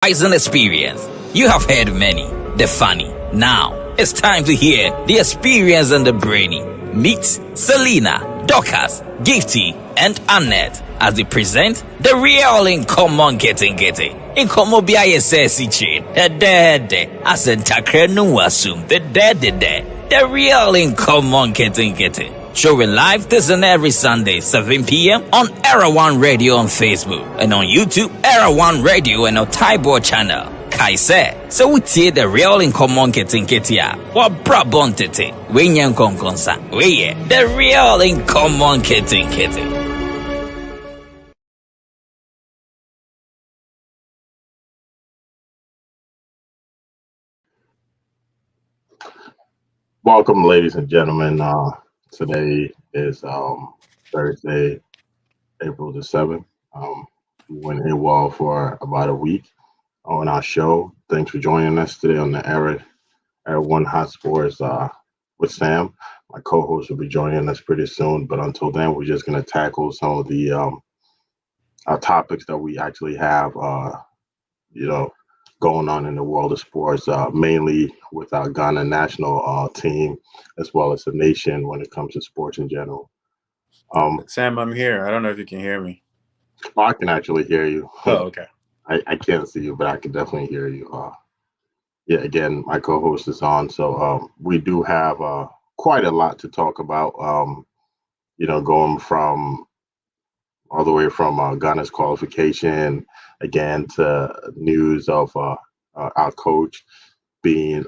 Horizon experience. You have heard many, the funny. Now, it's time to hear the experience and the brainy. Meet Selena, Dorcas, Gifty, and Annette as they present the real in common getting. In common BISS chain, the dead, as in Takrenu assume the dead. The real in common getting. Showing live this and every Sunday, 7 p.m. on Era1 Radio on Facebook and on YouTube, Era1 Radio and on Taibo channel. Kaise, so we see the real in common getting ya. What brabon tete? We nyan konkonsa. We the real in common getting. Welcome, ladies and gentlemen. Today is Thursday, April the 7th. We went AWOL for about a week on our show. Thanks for joining us today on the Era1 Hot Sports with Sam. My co-host will be joining us pretty soon, but until then, we're just going to tackle some of the topics that we actually have, going on in the world of sports, mainly with our Ghana national team, as well as the nation when it comes to sports in general. Sam, I'm here. I don't know if you can hear me. I can actually hear you. Oh, okay. I can't see you, but I can definitely hear you. Again, my co-host is on, so we do have quite a lot to talk about. Going from all the way from Ghana's qualification again to news of our coach being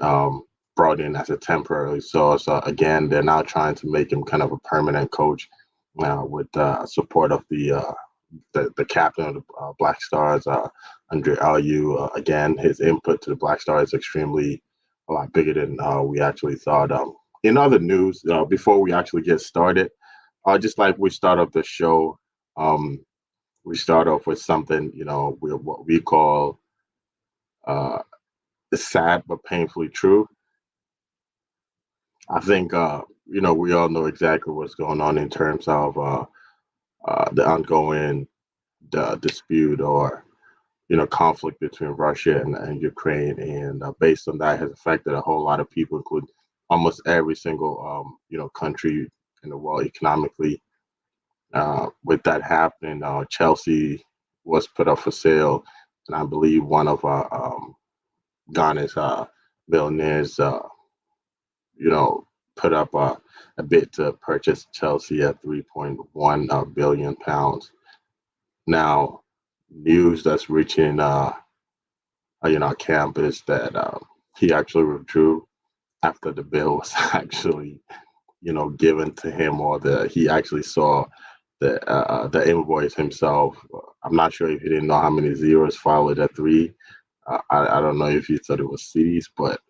brought in as a temporary source. Again, they're now trying to make him kind of a permanent coach with support of the captain of the Black Stars, Andre Ayew. Again, his input to the Black Stars is extremely a lot bigger than we actually thought. In other news, before we actually get started, just like we start off the show, we start off with something, what we call sad but painfully true. I think, we all know exactly what's going on in terms of the ongoing dispute or, conflict between Russia and Ukraine. And based on that, has affected a whole lot of people, including almost every single, country in the world economically. With that happening, Chelsea was put up for sale, and I believe one of Ghana's billionaires, put up a bid to purchase Chelsea at 3.1 billion pounds. Now, news that's reaching our campus that he actually withdrew after the bill was actually, given to him, or he actually saw the invoice himself. I'm not sure if he didn't know how many zeros followed at 3. I don't know if he thought it was C's, but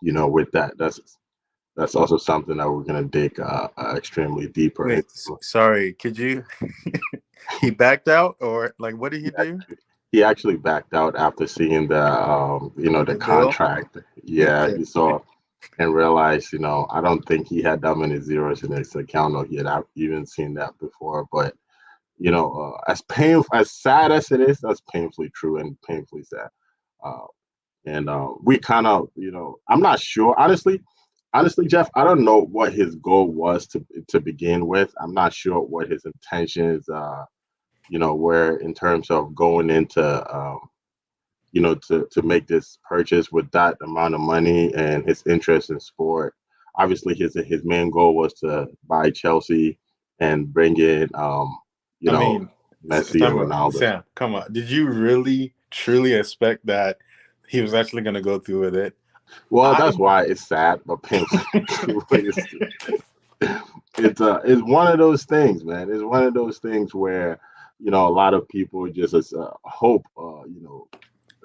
with that's also something that we're gonna dig extremely deeper Wait, into. sorry, could you? He backed out, or like, what did he do? He actually backed out after seeing the The contract. Yeah, Okay. he saw and realized, I don't think he had that many zeros in his account, or he had even seen that before. But as sad as it is, that's painfully true and painfully sad. And we kind of, I'm not sure, honestly, Jeff. I don't know what his goal was to begin with. I'm not sure what his intentions, were in terms of going into, to make this purchase with that amount of money and his interest in sport. Obviously, his main goal was to buy Chelsea and bring in, Messi and Ronaldo. Sam, come on. Did you really, truly expect that he was actually going to go through with it? Well, that's why it's sad, but painful. It's one of those things, man. It's one of those things where, a lot of people just hope,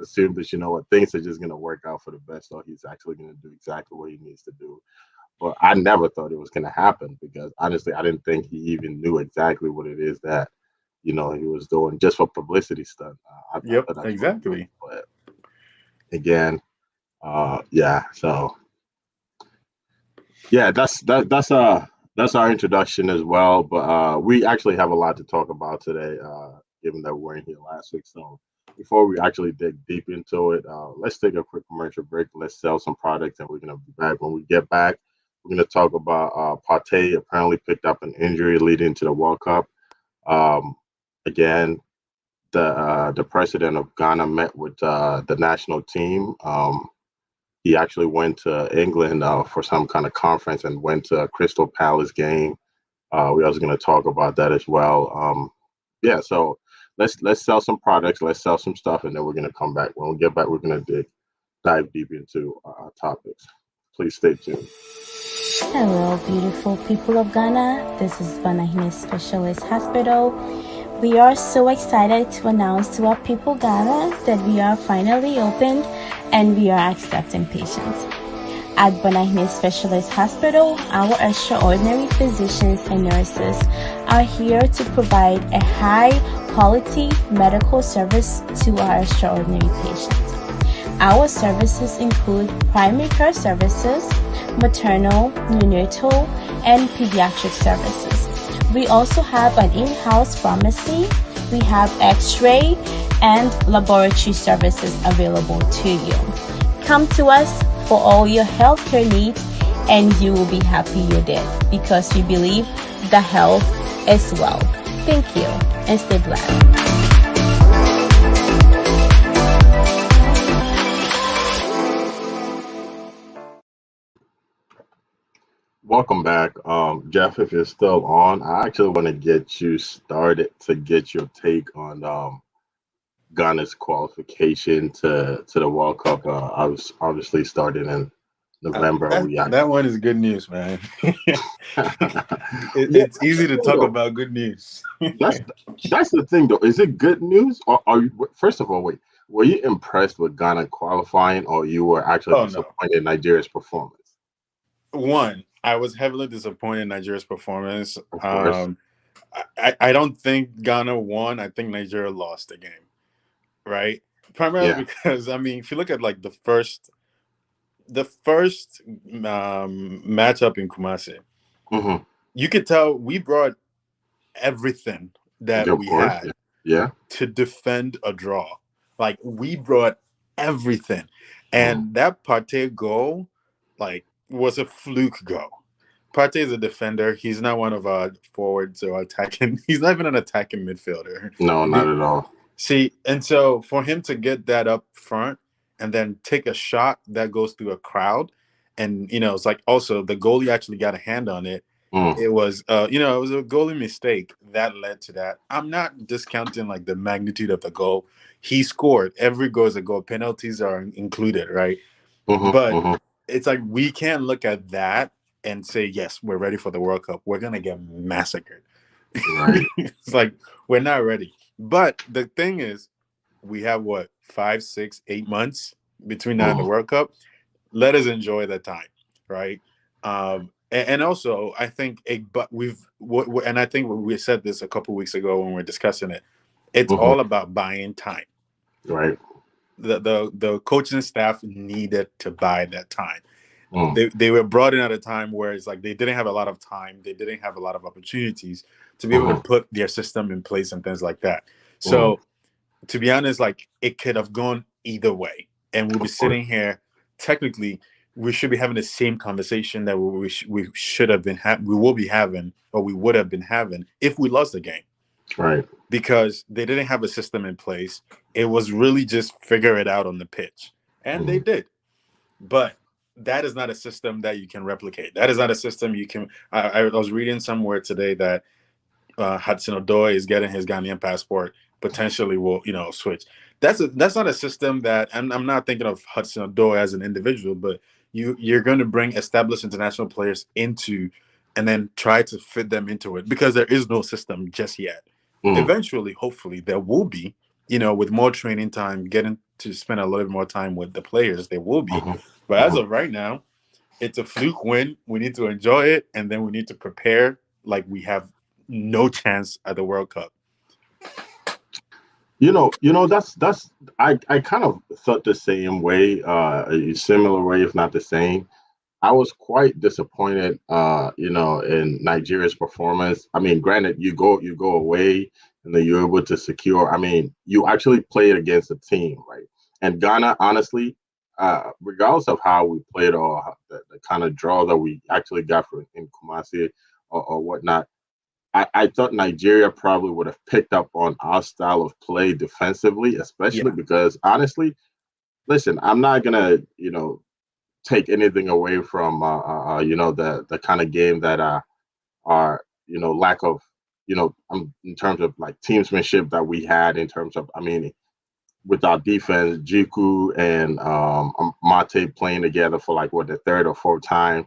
assume that, things are just going to work out for the best, or he's actually going to do exactly what he needs to do. But I never thought it was going to happen, because honestly, I didn't think he even knew exactly what it is that, he was doing just for publicity stuff. Yep, exactly. But again, yeah. So yeah, that's our introduction as well. But we actually have a lot to talk about today, given that we weren't here last week. So before we actually dig deep into it, let's take a quick commercial break. Let's sell some products, and we're gonna be back. When we get back, we're gonna talk about Partey apparently picked up an injury leading to the World Cup. Um, Again, the president of Ghana met with the national team. He actually went to England for some kind of conference and went to a Crystal Palace game. We're also going to talk about that as well. Yeah, so let's sell some products, let's sell some stuff, and then we're going to come back. When we get back, we're going to dive deep into our topics. Please stay tuned. Hello, beautiful people of Ghana. This is Banahine Specialist Hospital. We are so excited to announce to our people Ghana that we are finally opened and we are accepting patients. At Banahine Specialist Hospital, our extraordinary physicians and nurses are here to provide a high quality medical service to our extraordinary patients. Our services include primary care services, maternal, neonatal, and pediatric services. We also have an in-house pharmacy. We have x-ray and laboratory services available to you. Come to us for all your healthcare needs and you will be happy you did because we believe the health is wealth. Thank you and stay blessed. Welcome back, Jeff. If you're still on, I actually want to get you started to get your take on Ghana's qualification to the World Cup. I was obviously starting in November. That one is good news, man. Yeah, It's easy to talk about good news. that's that's the thing, though. Is it good news, or are you? First of all, wait. Were you impressed with Ghana qualifying, or you were actually Oh no. disappointed in Nigeria's performance? One, I was heavily disappointed in Nigeria's performance. Of course. I don't think Ghana won. I think Nigeria lost the game, right? Primarily Yeah. because I mean, if you look at like the first matchup in Kumasi, Mm-hmm. you could tell we brought everything that Of we course. had Yeah. to defend a draw. Like we brought everything, Mm. and that Partey goal, like, was a fluke goal. Partey is a defender. He's not one of our forwards or attacking. He's not even an attacking midfielder. No, not at all. See, and so for him to get that up front and then take a shot that goes through a crowd, and it's like also the goalie actually got a hand on it. Mm. It was, it was a goalie mistake that led to that. I'm not discounting like the magnitude of the goal. He scored. Every goal is a goal. Penalties are included, right? Mm-hmm. But Mm-hmm. it's like we can't look at that and say, yes, we're ready for the World Cup. We're gonna get massacred. Right. It's like we're not ready. But the thing is, we have what 5, 6, 8 months between now and the Mm. World Cup. Let us enjoy that time, right? And also, I think, but and I think we said this a couple weeks ago when we were discussing it. It's Mm-hmm. all about buying time. Right. The coaching staff needed to buy that time. Mm. They were brought in at a time where it's like they didn't have a lot of time, they didn't have a lot of opportunities to be able to Mm-hmm. put their system in place and things like that. Mm. So to be honest, like it could have gone either way, and we'll be Of course. sitting here. Technically, we should be having the same conversation that we should have been we will be having, or we would have been having if we lost the game, Right. because they didn't have a system in place. It was really just figure it out on the pitch, and they Mm. did. But that is not a system that you can replicate. That is not a system you can. I was reading somewhere today that Hudson Odoi is getting his Ghanaian passport. Potentially will switch. That's not a system that I'm not thinking of Hudson Odoi as an individual, but you're going to bring established international players into, and then try to fit them into it, because there is no system just yet. Mm. Eventually, hopefully, there will be. With more training time, getting to spend a little bit more time with the players, there will be. Mm-hmm. But as Mm-hmm. of right now, it's a fluke win. We need to enjoy it, and then we need to prepare like we have no chance at the World Cup. That's I kind of thought the same way, a similar way, if not the same. I was quite disappointed, in Nigeria's performance. I mean, granted, you go away, and then you're able to secure. I mean, you actually played against a team, right? And Ghana, honestly, regardless of how we played or the kind of draw that we actually got in Kumasi or whatnot, I thought Nigeria probably would have picked up on our style of play defensively, especially Yeah. because honestly, listen, I'm not gonna, take anything away from the kind of game that our lack of in terms of like teamsmanship that we had in terms of, I mean, with our defense, Jiku and Mate playing together for like what, the third or fourth time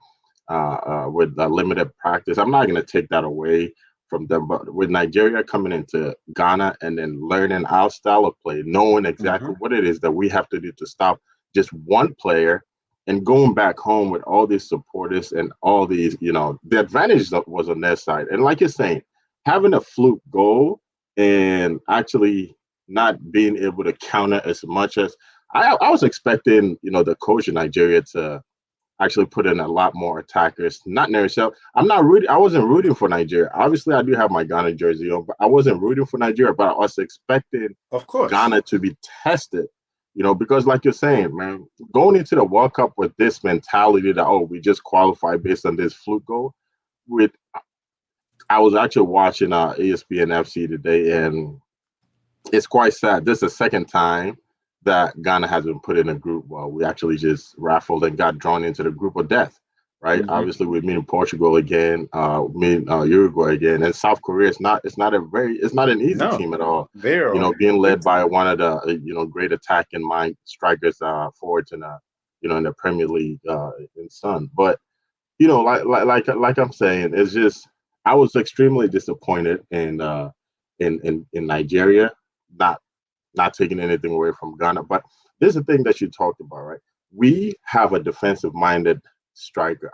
with limited practice. I'm not going to take that away from them, but with Nigeria coming into Ghana and then learning our style of play, knowing Mm-hmm. exactly what it is that we have to do to stop just one player, and going back home with all these supporters and all these, the advantage that was on their side. And like you're saying, having a fluke goal and actually not being able to counter as much as I was expecting, the coach in Nigeria to actually put in a lot more attackers. Not necessarily. I'm not rooting. I wasn't rooting for Nigeria. Obviously, I do have my Ghana jersey on, but I wasn't rooting for Nigeria. But I was expecting Of course. Ghana to be tested. Because like you're saying, man, going into the World Cup with this mentality that, oh, we just qualify based on this fluke goal. I was actually watching ESPN FC today, and it's quite sad. This is the second time that Ghana has been put in a group. Well, we actually just raffled and got drawn into the group of death, right? Mm-hmm. Obviously, we meet Portugal again, Uruguay again, and South Korea. It's not an easy team at all. Being led by one of the great attacking mind strikers, forwards in the Premier League in Sun. But like I'm saying, it's just I was extremely disappointed in Nigeria, not taking anything away from Ghana. But there's a thing that you talked about, right? We have a defensive-minded striker,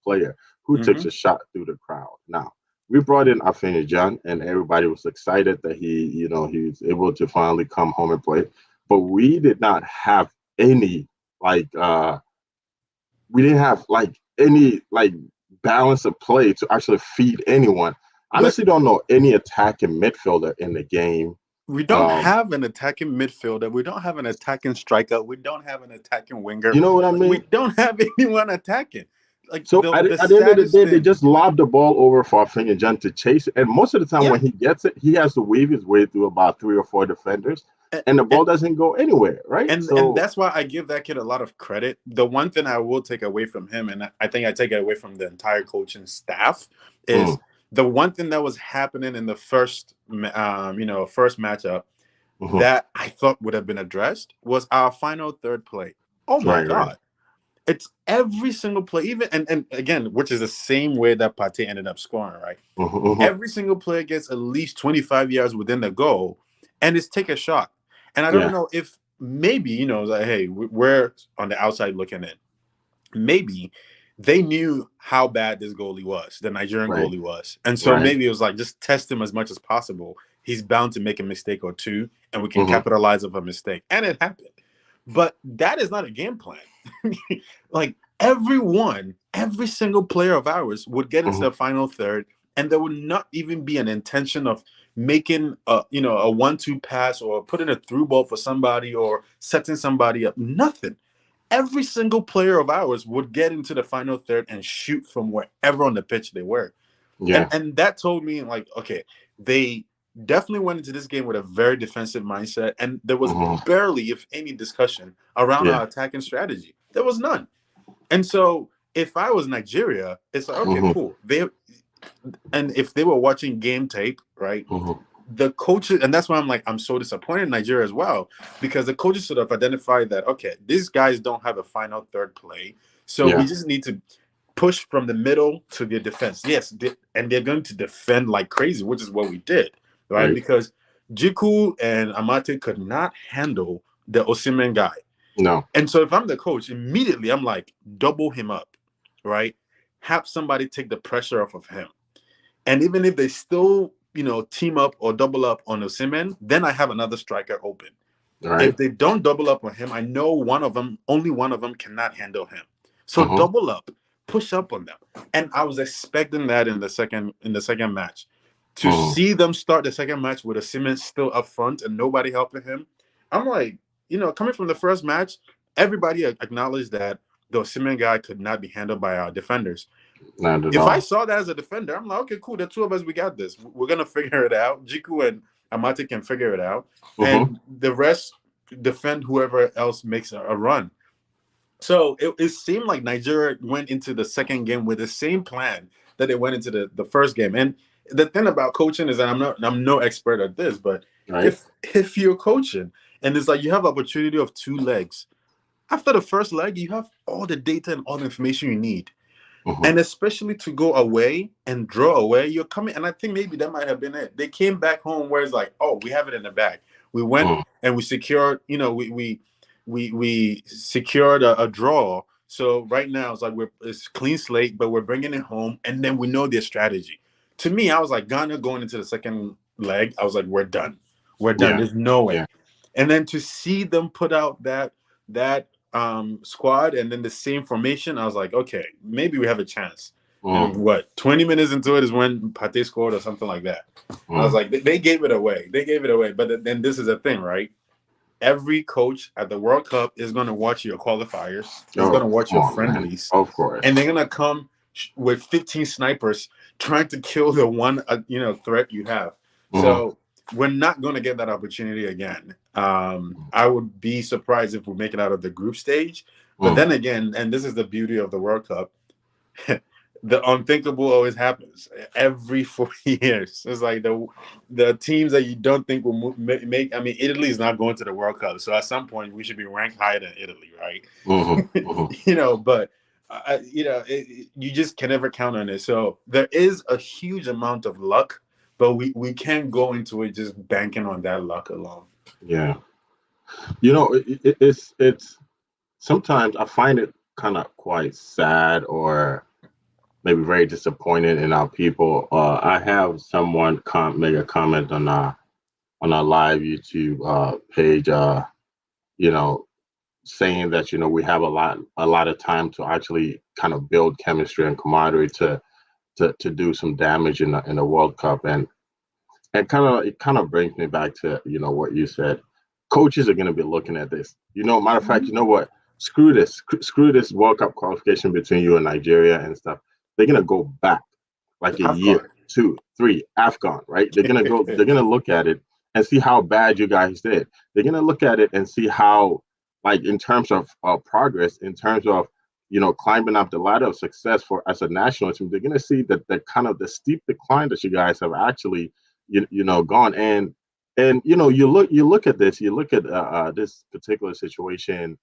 player who Mm-hmm. takes a shot through the crowd. Now, we brought in Afeni John, and everybody was excited that he was able to finally come home and play. But we did not have any we didn't have any balance of play to actually feed anyone. I honestly don't know any attacking midfielder in the game. We don't have an attacking midfielder. We don't have an attacking striker. We don't have an attacking winger. You know what I mean? We don't have anyone attacking. So at the end of the day, they just lob the ball over for Afeni John to chase it. And most of the time when he gets it, he has to weave his way through about 3 or 4 defenders. And the ball doesn't go anywhere, right? And that's why I give that kid a lot of credit. The one thing I will take away from him, and I think I take it away from the entire coaching staff, is the one thing that was happening in the first matchup that I thought would have been addressed was our final third play. Oh my God. Right. It's every single play, even and again, which is the same way that Pate ended up scoring, right? Every single player gets at least 25 yards within the goal, and it's take a shot. And I don't know if maybe, hey, we're on the outside looking in. Maybe they knew how bad this goalie was, the Nigerian goalie was. And so maybe it was like, just test him as much as possible. He's bound to make a mistake or two, and we can capitalize on a mistake. And it happened. But that is not a game plan. Every single player of ours would get into the final third, and there would not even be an intention of making a 1-2 pass or putting a through ball for somebody or setting somebody up. Nothing. Every single player of ours would get into the final third and shoot from wherever on the pitch they were. Yeah. And that told me, okay, they definitely went into this game with a very defensive mindset, and there was barely, if any, discussion around our attacking strategy. There was none. And so if I was Nigeria, it's like, okay, cool. And if they were watching game tape, right, the coaches, and that's why I'm so disappointed in Nigeria as well, because the coaches sort of identified that, okay, these guys don't have a final third play, so we just need to push from the middle to their defense. Yes, and they're going to defend like crazy, which is what we did, right? Because Jiku and Amate could not handle the Osimhen guy. No. And so if I'm the coach, immediately I'm like, double him up, right? Have somebody take the pressure off of him. And even if they still, team up or double up on Osimhen, then I have another striker open. Right. If they don't double up on him, I know only one of them cannot handle him. So double up, push up on them. And I was expecting that in the second match. To see them start the second match with a Simmons still up front and nobody helping him, I'm like, coming from the first match, everybody acknowledged that the Simmons guy could not be handled by our defenders. Not at If I all. saw that as a defender, I'm like, okay, cool. The two of us, we got this. We're gonna figure it out. Jiku and Amate can figure it out, and the rest defend whoever else makes a run. So it seemed like Nigeria went into the second game with the same plan that they went into the first game. And the thing about coaching is that I'm no expert at this, but Right. if you're coaching and it's like you have opportunity of two legs, after the first leg, you have all the data and all the information you need. And especially to go away and draw away, you're coming. And I think maybe that might have been it. They came back home where it's like, oh, we have it in the bag. We went and we secured, we secured a draw. So right now it's like it's clean slate, but we're bringing it home, and then we know their strategy. To me, I was like, Ghana going into the second leg, I was like, we're done. We're done. Yeah. There's no way. Yeah. And then to see them put out that squad and then the same formation, I was like, okay, maybe we have a chance. And 20 minutes into it is when Pate scored or something like that. I was like, they gave it away. They gave it away. But then this is the thing, right? Every coach at the World Cup is going to watch your qualifiers. Is going to watch your friendlies. Man. Of course. And they're going to come with 15 snipers trying to kill the one, threat you have. So we're not going to get that opportunity again. I would be surprised if we make it out of the group stage. But then again, and this is the beauty of the World Cup, the unthinkable always happens every 4 years. It's like the teams that you don't think will make. I mean, Italy is not going to the World Cup, so at some point we should be ranked higher than Italy, right? But you just can never count on it. So there is a huge amount of luck, but we can't go into it just banking on that luck alone. Yeah, it's sometimes I find it kind of quite sad or maybe very disappointed in our people. I have someone make a comment on our live YouTube page, saying that we have a lot of time to actually kind of build chemistry and camaraderie to do some damage in the World Cup, and it kind of brings me back to what you said. Coaches are going to be looking at this. Matter of fact, you know what? Screw this World Cup qualification between you and Nigeria and stuff. They're gonna go back like a year, 2, 3, AFCON, right? They're gonna go. They're gonna look at it and see how bad you guys did. They're gonna look at it and see how, like, in terms of progress, in terms of climbing up the ladder of success for as a national team. They're gonna see that the kind of the steep decline that you guys have actually gone. And you look at this. You look at this particular situation,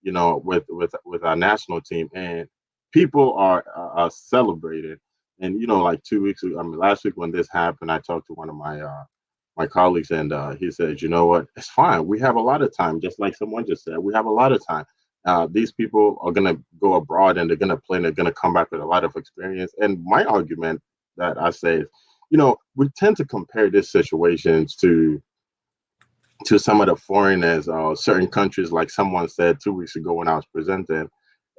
with our national team, and people are celebrated. And like 2 weeks ago, last week when this happened, I talked to one of my colleagues, and he said, you know what, it's fine. We have a lot of time, just like someone just said. We have a lot of time. These people are gonna go abroad and they're gonna play and they're gonna come back with a lot of experience. And my argument that I say is, we tend to compare these situations to some of the foreigners, certain countries, like someone said 2 weeks ago when I was presenting,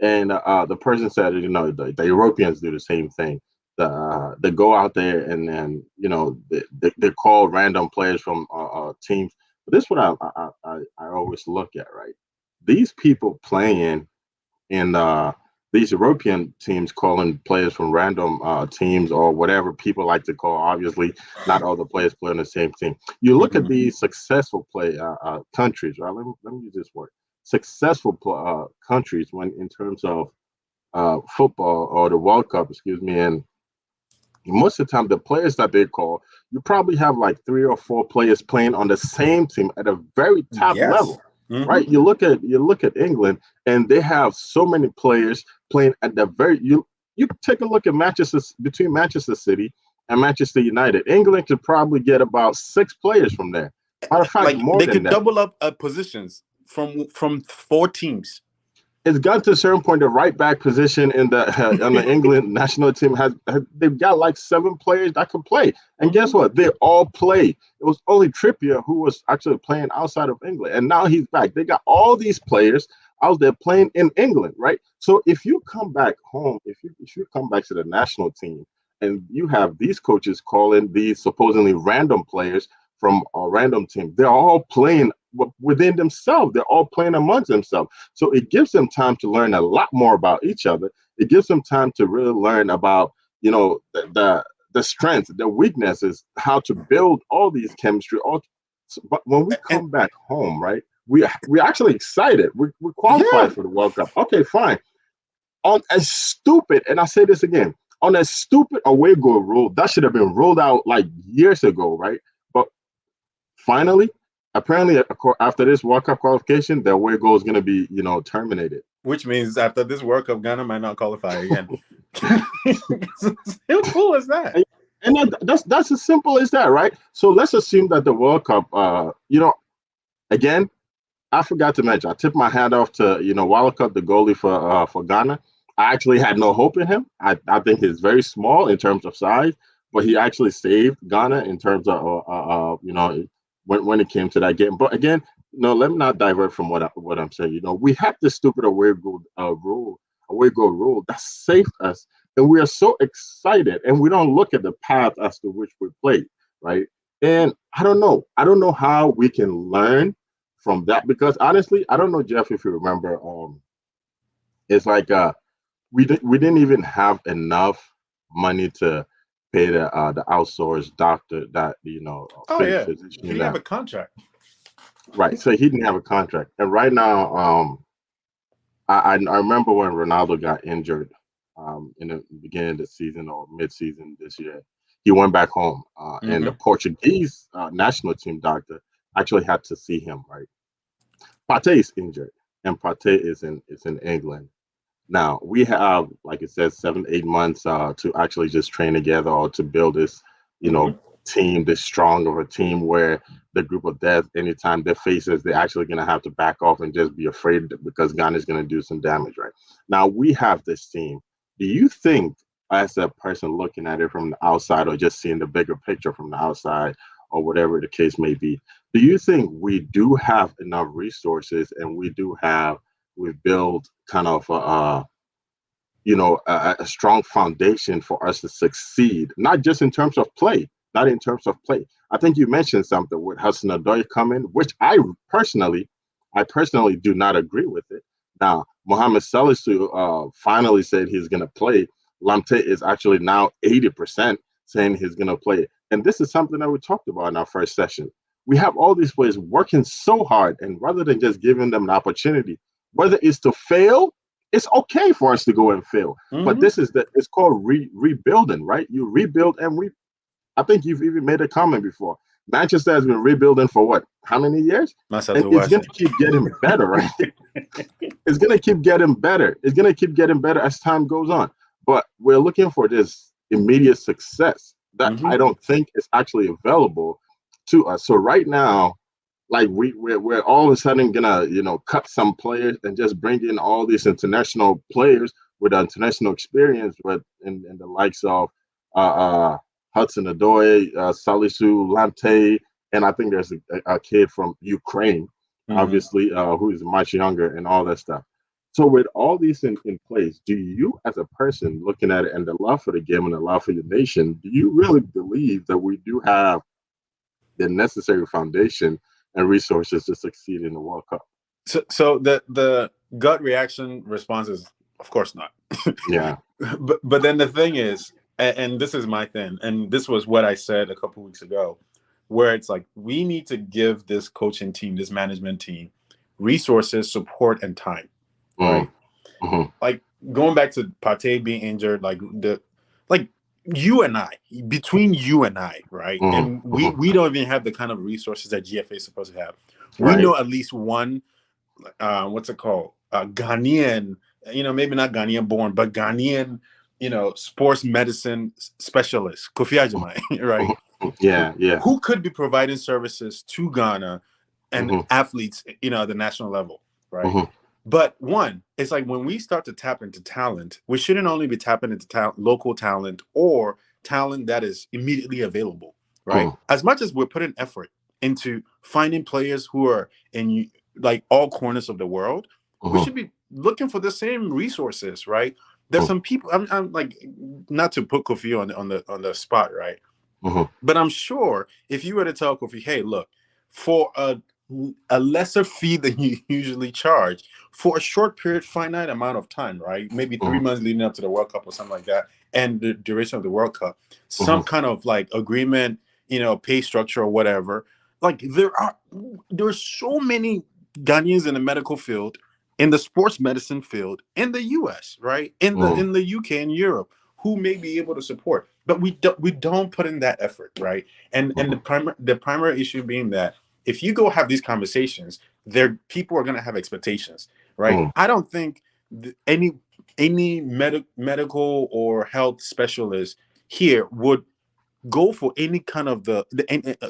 and the person said, the Europeans do the same thing. They go out there and then, they call random players from teams. But this is what I always look at, right? These people playing in these European teams, calling players from random teams or whatever people like to call. Obviously, not all the players play on the same team. You look at these successful countries, right? Let me use this word: successful countries when in terms of football or the World Cup, excuse me. And most of the time, the players that they call, you probably have like 3 or 4 players playing on the same team at a very top level. Right, you look at England, and they have so many players playing at the very. You take a look at between Manchester City and Manchester United. England could probably get about 6 players from there. Matter of fact, more they than could that. double up positions from 4 teams. It's got to a certain point. The right back position in the on the England national team they've got like 7 players that can play, and guess what? They all play. It was only Trippier who was actually playing outside of England, and now he's back. They got all these players out there playing in England, right? So if you come back home, if you come back to the national team, and you have these coaches calling these supposedly random players from a random team. They're all playing within themselves. They're all playing amongst themselves. So it gives them time to learn a lot more about each other. It gives them time to really learn about, the strengths, the weaknesses, how to build all these chemistry. But when we come back home, right, we're actually excited. We qualified for the World Cup. Okay, fine. On a stupid, and I say this again, on a stupid away goal rule that should have been rolled out like years ago, right? But finally, apparently, after this World Cup qualification, the away goal is going to be, terminated. Which means after this World Cup, Ghana might not qualify again. How cool is that? And that's as simple as that, right? So let's assume that the World Cup, again, I forgot to mention, I tipped my hat off to, Walcott, the goalie for Ghana. I actually had no hope in him. I think he's very small in terms of size, but he actually saved Ghana in terms of, when it came to that game. But again, let me not divert from what I'm saying. We have this stupid away goal rule that saved us, and we are so excited, and we don't look at the path as to which we played, right? And I don't know how we can learn from that, because honestly, I don't know, Jeff, if you remember, it's like we didn't even have enough money to pay the outsourced doctor that physician. He didn't have a contract. Right, so he didn't have a contract, and right now, I remember when Ronaldo got injured in the beginning of the season or mid-season this year. He went back home, and the Portuguese national team doctor actually had to see him. Right, Partey is injured, and Partey is in England. Now we have, like it says, 7-8 months to actually just train together or to build this, team, this strong of a team where the group of death, anytime they face us, they're actually going to have to back off and just be afraid because Ghana is going to do some damage. Right now, we have this team. Do you think, as a person looking at it from the outside or just seeing the bigger picture from the outside or whatever the case may be, do you think we do have enough resources and we've built kind of a strong foundation for us to succeed, not just in terms of play, not in terms of play. I think you mentioned something with Hudson-Odoi coming, which I personally do not agree with it. Now, Mohamed Salisu finally said he's going to play. Lamptey is actually now 80% saying he's going to play. And this is something that we talked about in our first session. We have all these players working so hard, and rather than just giving them an opportunity, whether it's to fail, it's okay for us to go and fail. But it's called rebuilding, right? You rebuild, and I think you've even made a comment before. Manchester has been rebuilding for what? How many years? And it's going to keep getting better, right? It's going to keep getting better. It's going to keep getting better as time goes on. But we're looking for this immediate success that I don't think is actually available to us. So right now, like we're all of a sudden gonna cut some players and just bring in all these international players with international experience, with in the likes of Hudson-Odoi, Salisu, Lamptey, and I think there's a kid from Ukraine, obviously, who is much younger and all that stuff. So with all these in place, do you, as a person looking at it and the love for the game and the love for your nation, do you really believe that we do have the necessary foundation and resources to succeed in the World Cup? So the gut reaction response is, of course not. Yeah. But then the thing is, and this is my thing, and this was what I said a couple weeks ago, where it's like we need to give this coaching team, this management team, resources, support, and time. Right? Like going back to Partey being injured, you and I, between you and I, right? And we don't even have the kind of resources that GFA is supposed to have. We know at least one, what's it called? Ghanaian, maybe not Ghanaian born, but Ghanaian, sports medicine specialist, Kofi Ajimai, right? Yeah. Who could be providing services to Ghana and athletes, at the national level, right? But one, it's like when we start to tap into talent, we shouldn't only be tapping into local talent or talent that is immediately available, right? As much as we're putting effort into finding players who are in like all corners of the world, we should be looking for the same resources, right? there's some people. I'm like, not to put Kofi on the spot, right? But I'm sure if you were to tell Kofi, hey, look, for a lesser fee than you usually charge for a short period, finite amount of time, right? Maybe 3 months leading up to the World Cup or something like that, and the duration of the World Cup, some kind of like agreement, pay structure or whatever. Like there's so many Ghanaians in the medical field, in the sports medicine field, in the US, right? In the UK and Europe, who may be able to support. But we don't put in that effort, right? And the primary issue being that if you go have these conversations, people are going to have expectations, right? I don't think any medical or health specialist here would go for any kind of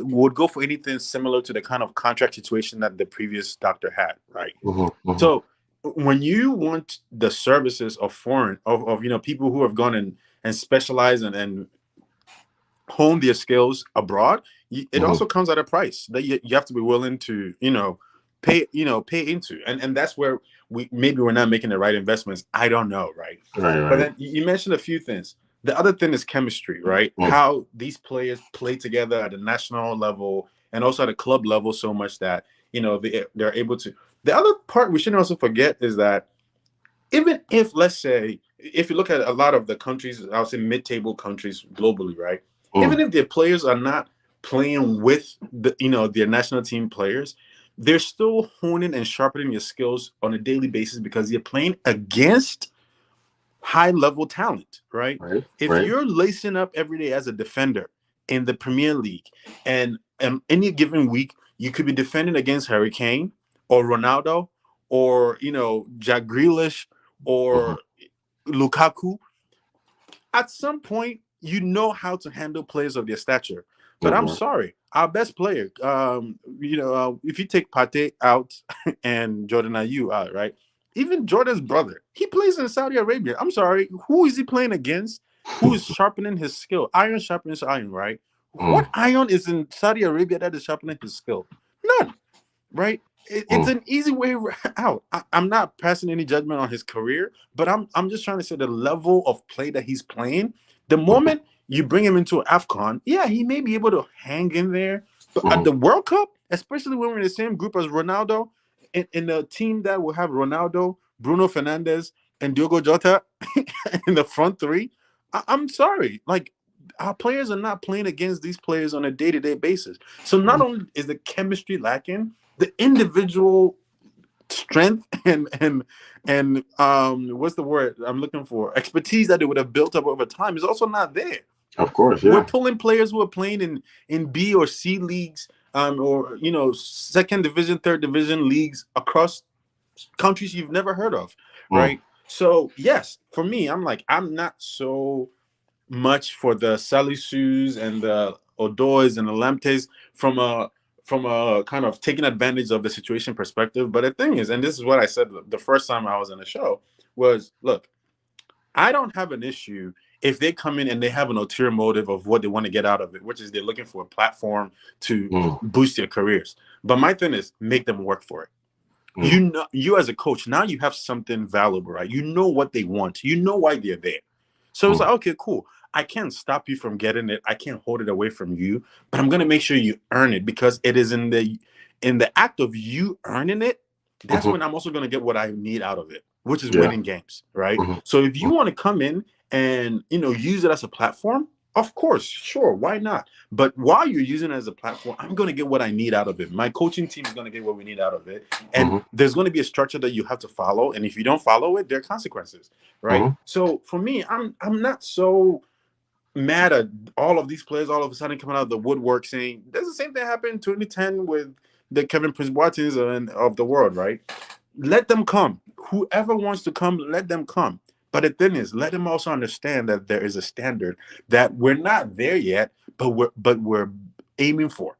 would go for anything similar to the kind of contract situation that the previous doctor had, right? So when you want the services of people who have gone and specialize and hone their skills abroad, it also comes at a price that you have to be willing to pay into, and that's where we're not making the right investments. I don't know, right? But then you mentioned a few things. The other thing is chemistry, right? How these players play together at the national level and also at a club level so much that they're able to. The other part we shouldn't also forget is that even if, let's say, if you look at a lot of the countries, I would say mid-table countries globally, right? Even if their players are not playing with their national team players, they're still honing and sharpening your skills on a daily basis because you're playing against high-level talent, right? If you're lacing up every day as a defender in the Premier League, and any given week you could be defending against Harry Kane or Ronaldo or Jack Grealish or Lukaku, at some point you know how to handle players of their stature. But I'm sorry, our best player, if you take Partey out and Jordan Ayew out, right? Even Jordan's brother, he plays in Saudi Arabia. I'm sorry, who is he playing against? Who is sharpening his skill? Iron sharpens iron, right? What iron is in Saudi Arabia that is sharpening his skill? None, right? It's an easy way out. I'm not passing any judgment on his career, but I'm just trying to say the level of play that he's playing. The moment you bring him into AFCON, yeah, he may be able to hang in there. But at the World Cup, especially when we're in the same group as Ronaldo, in the team that will have Ronaldo, Bruno Fernandes, and Diogo Jota in the front three, I'm sorry. Like, our players are not playing against these players on a day-to-day basis. So not only is the chemistry lacking, the individual strength and what's the word I'm looking for? Expertise that they would have built up over time is also not there. Of course, yeah. We're pulling players who are playing in B or C leagues, or second division, third division leagues across countries you've never heard of, right? So yes, for me, I'm not so much for the Salisus and the Odois and the Lamptes from a kind of taking advantage of the situation perspective. But the thing is, and this is what I said the first time I was on the show, was, look, I don't have an issue if they come in and they have an ulterior motive of what they want to get out of it, which is they're looking for a platform to boost their careers. But my thing is, make them work for it. You as a coach, now you have something valuable, right? You know what they want. You know why they're there. So it's like, okay, cool. I can't stop you from getting it. I can't hold it away from you, but I'm going to make sure you earn it, because it is in the act of you earning it. That's when I'm also going to get what I need out of it, which is winning games, right? So if you want to come in and, use it as a platform, of course, sure, why not? But while you're using it as a platform, I'm going to get what I need out of it. My coaching team is going to get what we need out of it. And there's going to be a structure that you have to follow. And if you don't follow it, there are consequences, right? So for me, I'm not so mad at all of these players all of a sudden coming out of the woodwork saying, there's the same thing happened in 2010 with the Kevin Prince Boatengs of the world, right? Let them come. Whoever wants to come, let them come. But the thing is, let them also understand that there is a standard that we're not there yet, but we're aiming for.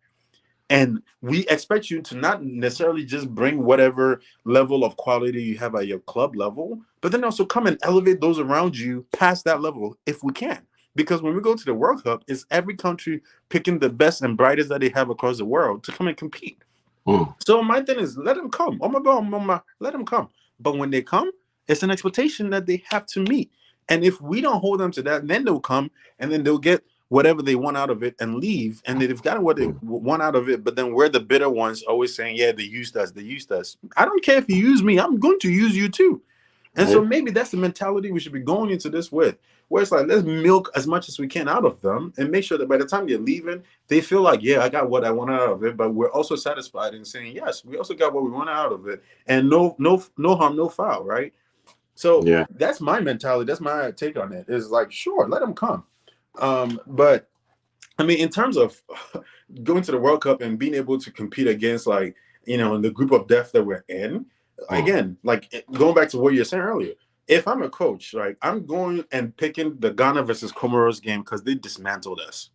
And we expect you to not necessarily just bring whatever level of quality you have at your club level, but then also come and elevate those around you past that level if we can. Because when we go to the World Cup, it's every country picking the best and brightest that they have across the world to come and compete. So my thing is, let them come. Oh my God, let them come. But when they come, it's an expectation that they have to meet. And if we don't hold them to that, then they'll come and then they'll get whatever they want out of it and leave. And they've gotten what they want out of it. But then we're the bitter ones always saying, yeah, they used us. They used us. I don't care if you use me. I'm going to use you too. And so maybe that's the mentality we should be going into this with, where it's like, let's milk as much as we can out of them and make sure that by the time they're leaving, they feel like, yeah, I got what I want out of it. But we're also satisfied in saying, yes, we also got what we want out of it. And no harm, no foul, right? So that's my mentality. That's my take on it. Is like, sure, let them come. But I mean, in terms of going to the World Cup and being able to compete against, like, you know, the group of death that we're in, again, like going back to what you were saying earlier, if I'm a coach, like, I'm going and picking the Ghana versus Comoros game because they dismantled us,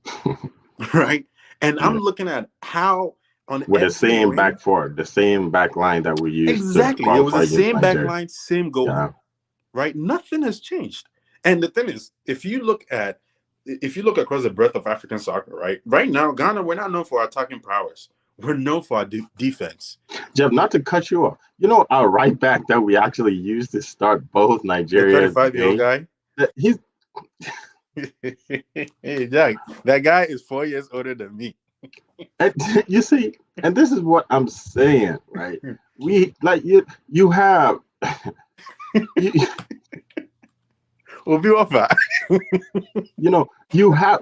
right? And I'm looking at how on with the same back four, the same back line that we used. Exactly, it was the same back line, same goal, right? Nothing has changed. And the thing is, if you look across the breadth of African soccer, right now, Ghana, we're not known for our attacking prowess. We're known for our defense. Jeff, not to cut you off, you know, our right back that we actually used to start both Nigeria. The 35-year-old guy? He's hey, Jack, that guy is 4 years older than me. And, you see, and this is what I'm saying, right? We like you have we'll be off that. You know, you have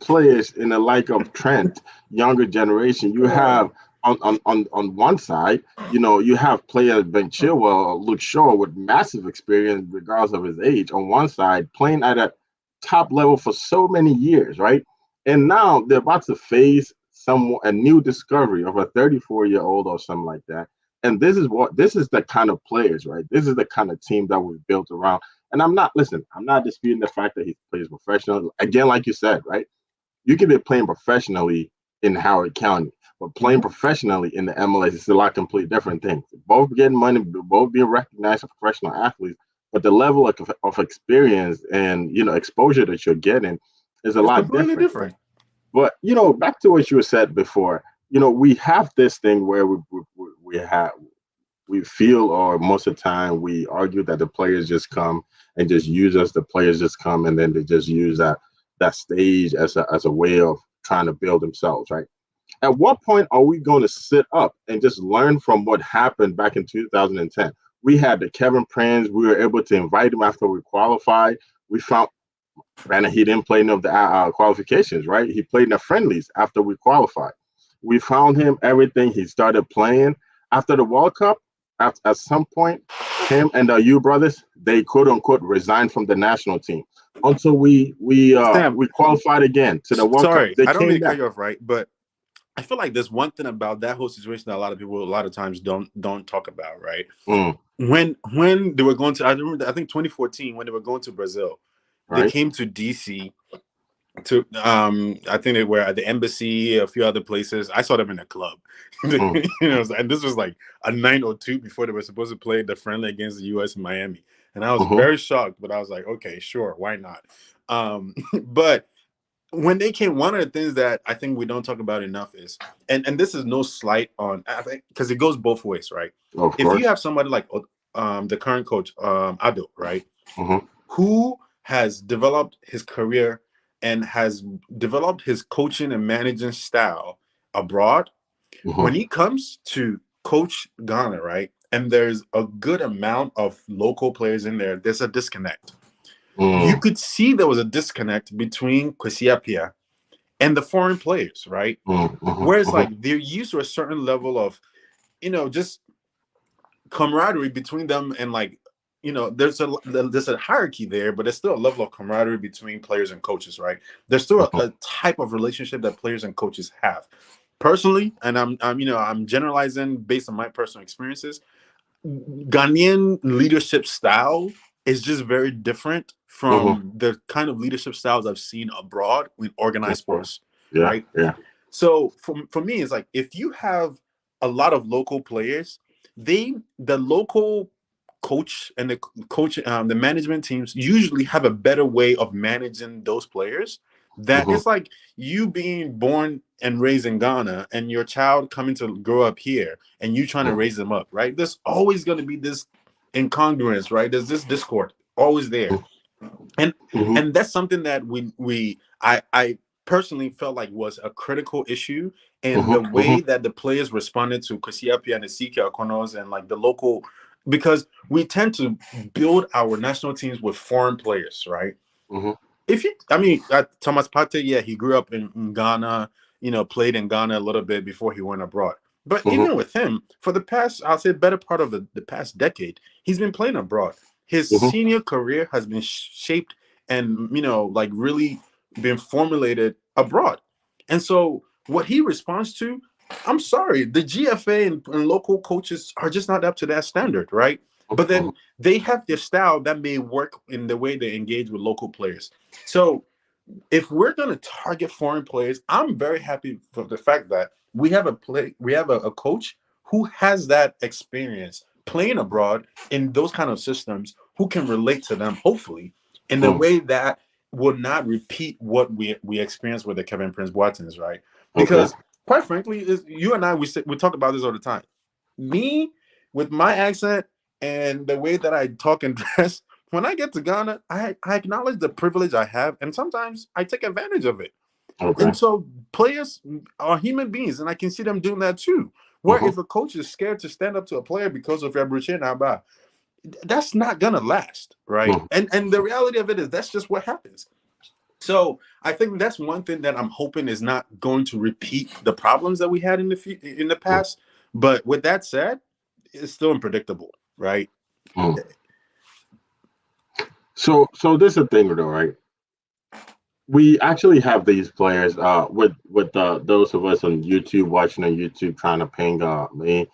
players in the like of Trent, younger generation. You have on one side, you know, you have players Ben Chilwell, Luke Shaw with massive experience regardless of his age on one side, playing at a top level for so many years, right? And now they're about to face a new discovery of a 34-year-old or something like that. And this is the kind of players, right? This is the kind of team that we've built around. And I'm not disputing the fact that he plays professional. Again, like you said, right? You can be playing professionally in Howard County, but playing professionally in the MLS is a lot completely different things. Both getting money, both being recognized as professional athletes, but the level of experience and, you know, exposure that you're getting is a lot different. Right? But, you know, back to what you said before, you know, we have this thing where we feel, or most of the time we argue that the players just come and just use us. The players just come and then they just use that stage as a way of trying to build themselves, right? At what point are we going to sit up and just learn from what happened back in 2010? We had the Kevin Prince. We were able to invite him after we qualified. We found, granted, he didn't play any of the qualifications, right? He played in the friendlies after we qualified. We found him everything. He started playing after the World Cup. At some point, him and the U brothers, they quote unquote resigned from the national team until we qualified again to the World Cup. I don't mean to cut you off, right? But I feel like there's one thing about that whole situation that a lot of people, a lot of times, don't talk about, right? When they were going to, I remember, I think 2014, when they were going to Brazil, they came to DC. To I think they were at the embassy, a few other places. I saw them in a club. You know, and this was like a 9:02 before they were supposed to play the friendly against the US in Miami. And I was very shocked, but I was like, okay, sure, why not? But when they came, one of the things that I think we don't talk about enough is, and this is no slight on, I think, because it goes both ways, right? If you have somebody like the current coach, Ado, right, who has developed his career and has developed his coaching and managing style abroad, when he comes to coach Ghana, right, and there's a good amount of local players in there, there's a disconnect. You could see there was a disconnect between Kwesi Appiah and the foreign players, right? Whereas like they're used to a certain level of, you know, just camaraderie between them, and like, you know, there's a hierarchy there, but there's still a level of camaraderie between players and coaches, right? There's still a type of relationship that players and coaches have. Personally, and I'm generalizing based on my personal experiences, Ghanaian leadership style is just very different from the kind of leadership styles I've seen abroad with organized sports, right? Yeah. So for me, it's like, if you have a lot of local players, the local coach and the management teams usually have a better way of managing those players. That it's like you being born and raised in Ghana and your child coming to grow up here and you trying to raise them up, right? There's always going to be this incongruence, right? There's this discord always there. and Mm-hmm. and that's something that I personally felt like was a critical issue in the Mm-hmm. Mm-hmm. way that the players responded to Kosiapia and Esike Okonos and like the local, because we tend to build our national teams with foreign players, right? Mm-hmm. If you, I mean, Thomas Partey, yeah, he grew up in Ghana, played in Ghana a little bit before he went abroad. But Mm-hmm. even with him, for the past, I'll say, better part of the past decade, he's been playing abroad. His Mm-hmm. senior career has been shaped and, like really been formulated abroad. And so what he responds to, I'm sorry, the GFA and local coaches are just not up to that standard, right? But Mm-hmm. then they have their style that may work in the way they engage with local players. So if we're going to target foreign players, I'm very happy for the fact that we have a coach who has that experience playing abroad in those kind of systems, who can relate to them, hopefully, in a Mm. way that will not repeat what we experienced with the Kevin Prince Boateng's, right? Okay. Because quite frankly, you and I, we talk about this all the time. Me, with my accent and the way that I talk and dress, when I get to Ghana, I acknowledge the privilege I have, and sometimes I take advantage of it. Okay. And so players are human beings, and I can see them doing that too. Where Mm-hmm. if a coach is scared to stand up to a player because of Ebruche Naba, that's not gonna last, right? Mm. And the reality of it is that's just what happens. So I think that's one thing that I'm hoping is not going to repeat the problems that we had in the Mm. past. But with that said, it's still unpredictable, right? Mm. So this is the thing though, right? We actually have these players with those of us on YouTube watching on YouTube trying to ping me.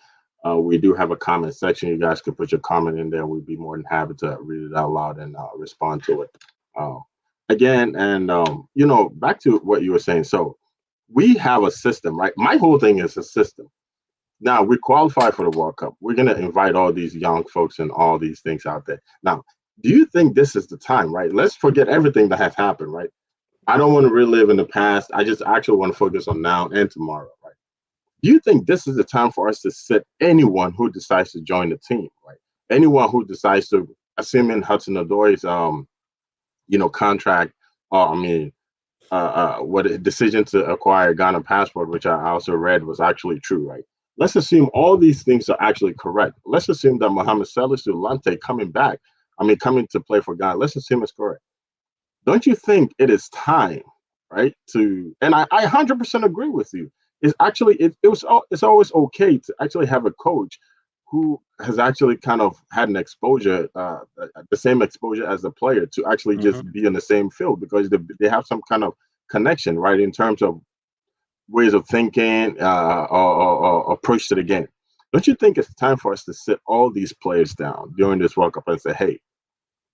We do have a comment section. You guys can put your comment in there. We'd be more than happy to read it out loud and respond to it. Um, Again, and back to what you were saying. So we have a system, right? My whole thing is a system. Now we qualify for the World Cup. We're gonna invite all these young folks and all these things out there. Now, do you think this is the time, right? Let's forget everything that has happened, right? I don't want to relive in the past. I just actually want to focus on now and tomorrow, right? Do you think this is the time for us to sit anyone who decides to join the team, right? Anyone who decides to, assuming Hudson Odoi's contract, I mean, what a decision to acquire a Ghana passport, which I also read was actually true, right? Let's assume all these things are actually correct. Let's assume that Mohamed Salisu Lante coming to play for Ghana. Let's assume it's correct. Don't you think it is time, right? And I 100% agree with you. It's actually it's always okay to actually have a coach who has actually kind of had an exposure, the same exposure as the player, to actually Mhm. just be in the same field because they have some kind of connection, right, in terms of ways of thinking or approach to the game. Don't you think it's time for us to sit all these players down during this World Cup and say, hey,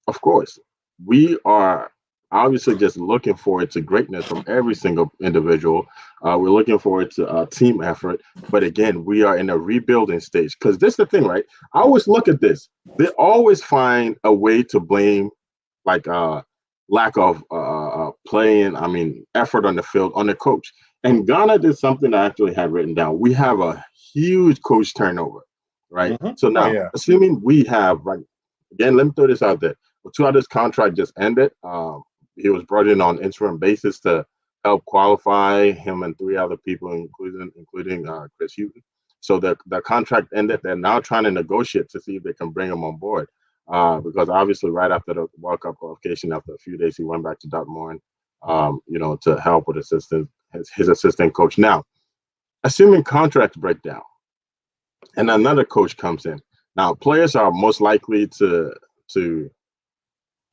of course, we are obviously just looking forward to greatness from every single individual. We're looking forward to team effort. But again, we are in a rebuilding stage because this is the thing, right? I always look at this. They always find a way to blame like lack of playing, effort on the field on the coach. And Ghana did something I actually had written down. We have a huge coach turnover, right? Mhm. So Oh now, yeah. assuming we have, right, again, let me throw this out there. Well, two of his contract just ended. He was brought in on interim basis to help qualify him and three other people, including Chris Hughton. So the contract ended. They're now trying to negotiate to see if they can bring him on board. Because obviously, right after the World Cup qualification, after a few days, he went back to Dortmund, to help with his assistant coach. Now, assuming contracts break down and another coach comes in, now players are most likely to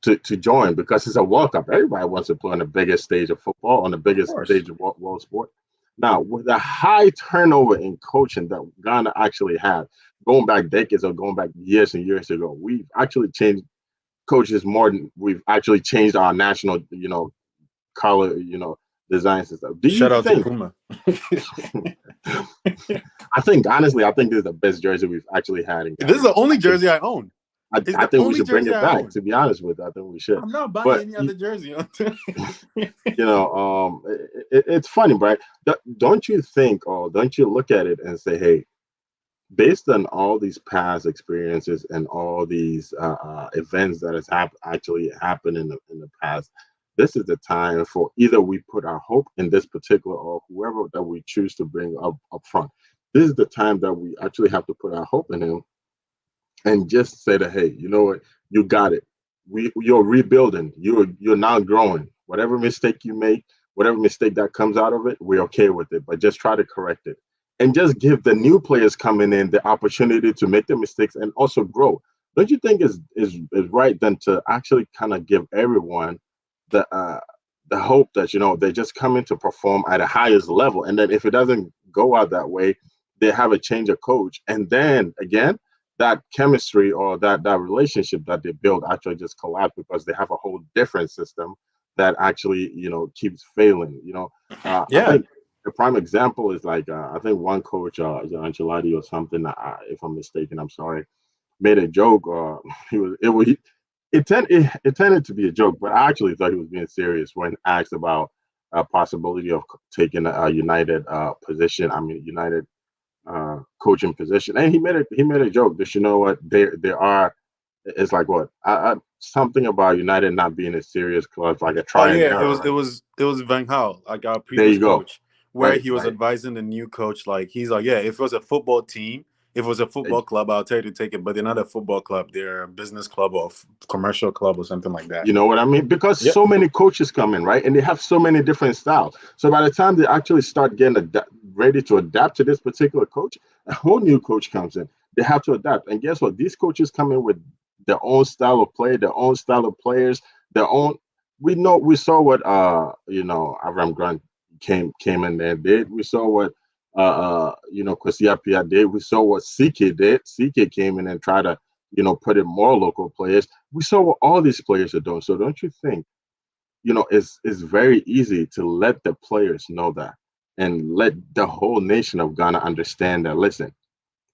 to join because it's a World Cup. Everybody wants to play on the biggest stage of football, on the Of biggest course. stage of world sport. Now, with the high turnover in coaching that Ghana actually had, going back decades or going back years and years ago, we've actually changed coaches more than we've actually changed our national, color, designs and stuff. Do you Shout out to think? Puma. I think this is the best jersey we've actually had in This Ghana. is the only jersey I own. It's I the think we only should bring jersey it I back. own. To be honest with you, I think we should. I'm not buying But any other jersey. it's funny, right? Don't you think, or don't you look at it and say, hey, based on all these past experiences and all these events that has actually happened in the past, this is the time for either we put our hope in this particular or whoever that we choose to bring up front. This is the time that we actually have to put our hope in him and just say that, hey, you know what, you got it. You're rebuilding. You're now growing. Whatever mistake you make, whatever mistake that comes out of it, we're okay with it. But just try to correct it, and just give the new players coming in the opportunity to make the mistakes and also grow. Don't you think is right then to actually kind of give everyone the hope that they just come in to perform at a highest level, and then if it doesn't go out that way, they have a change of coach, and then again that chemistry or that relationship that they build actually just collapse because they have a whole different system that actually keeps failing. I Yeah. think the prime example is like I think one coach, Ancelotti or something. If I'm mistaken, I'm sorry, made a joke. It tended to be a joke, but I actually thought he was being serious when asked about a possibility of taking a United position. I mean, United coaching position, and he made a joke that what there are. It's like what something about United not being a serious club, like a Oh try and yeah, error. Right? it was Van Gaal, like our There previous you go. coach, where Right, he was right. advising the new coach. Like he's like, yeah, if it was a football team, if it was a football club, I'll tell you to take it. But they're not a football club; they're a business club or commercial club or something like that. You know what I mean? Because Yep. so many coaches come in, right? And they have so many different styles. So by the time they actually start getting ready to adapt to this particular coach, a whole new coach comes in. They have to adapt. And guess what? These coaches come in with their own style of play, their own style of players, their own. We saw what Avram Grant came in there and did. We saw what Kwesi did. We saw what CK did. CK came in and tried to put in more local players. We saw what all these players are doing. So don't you think, it's very easy to let the players know that and let the whole nation of Ghana understand that, listen,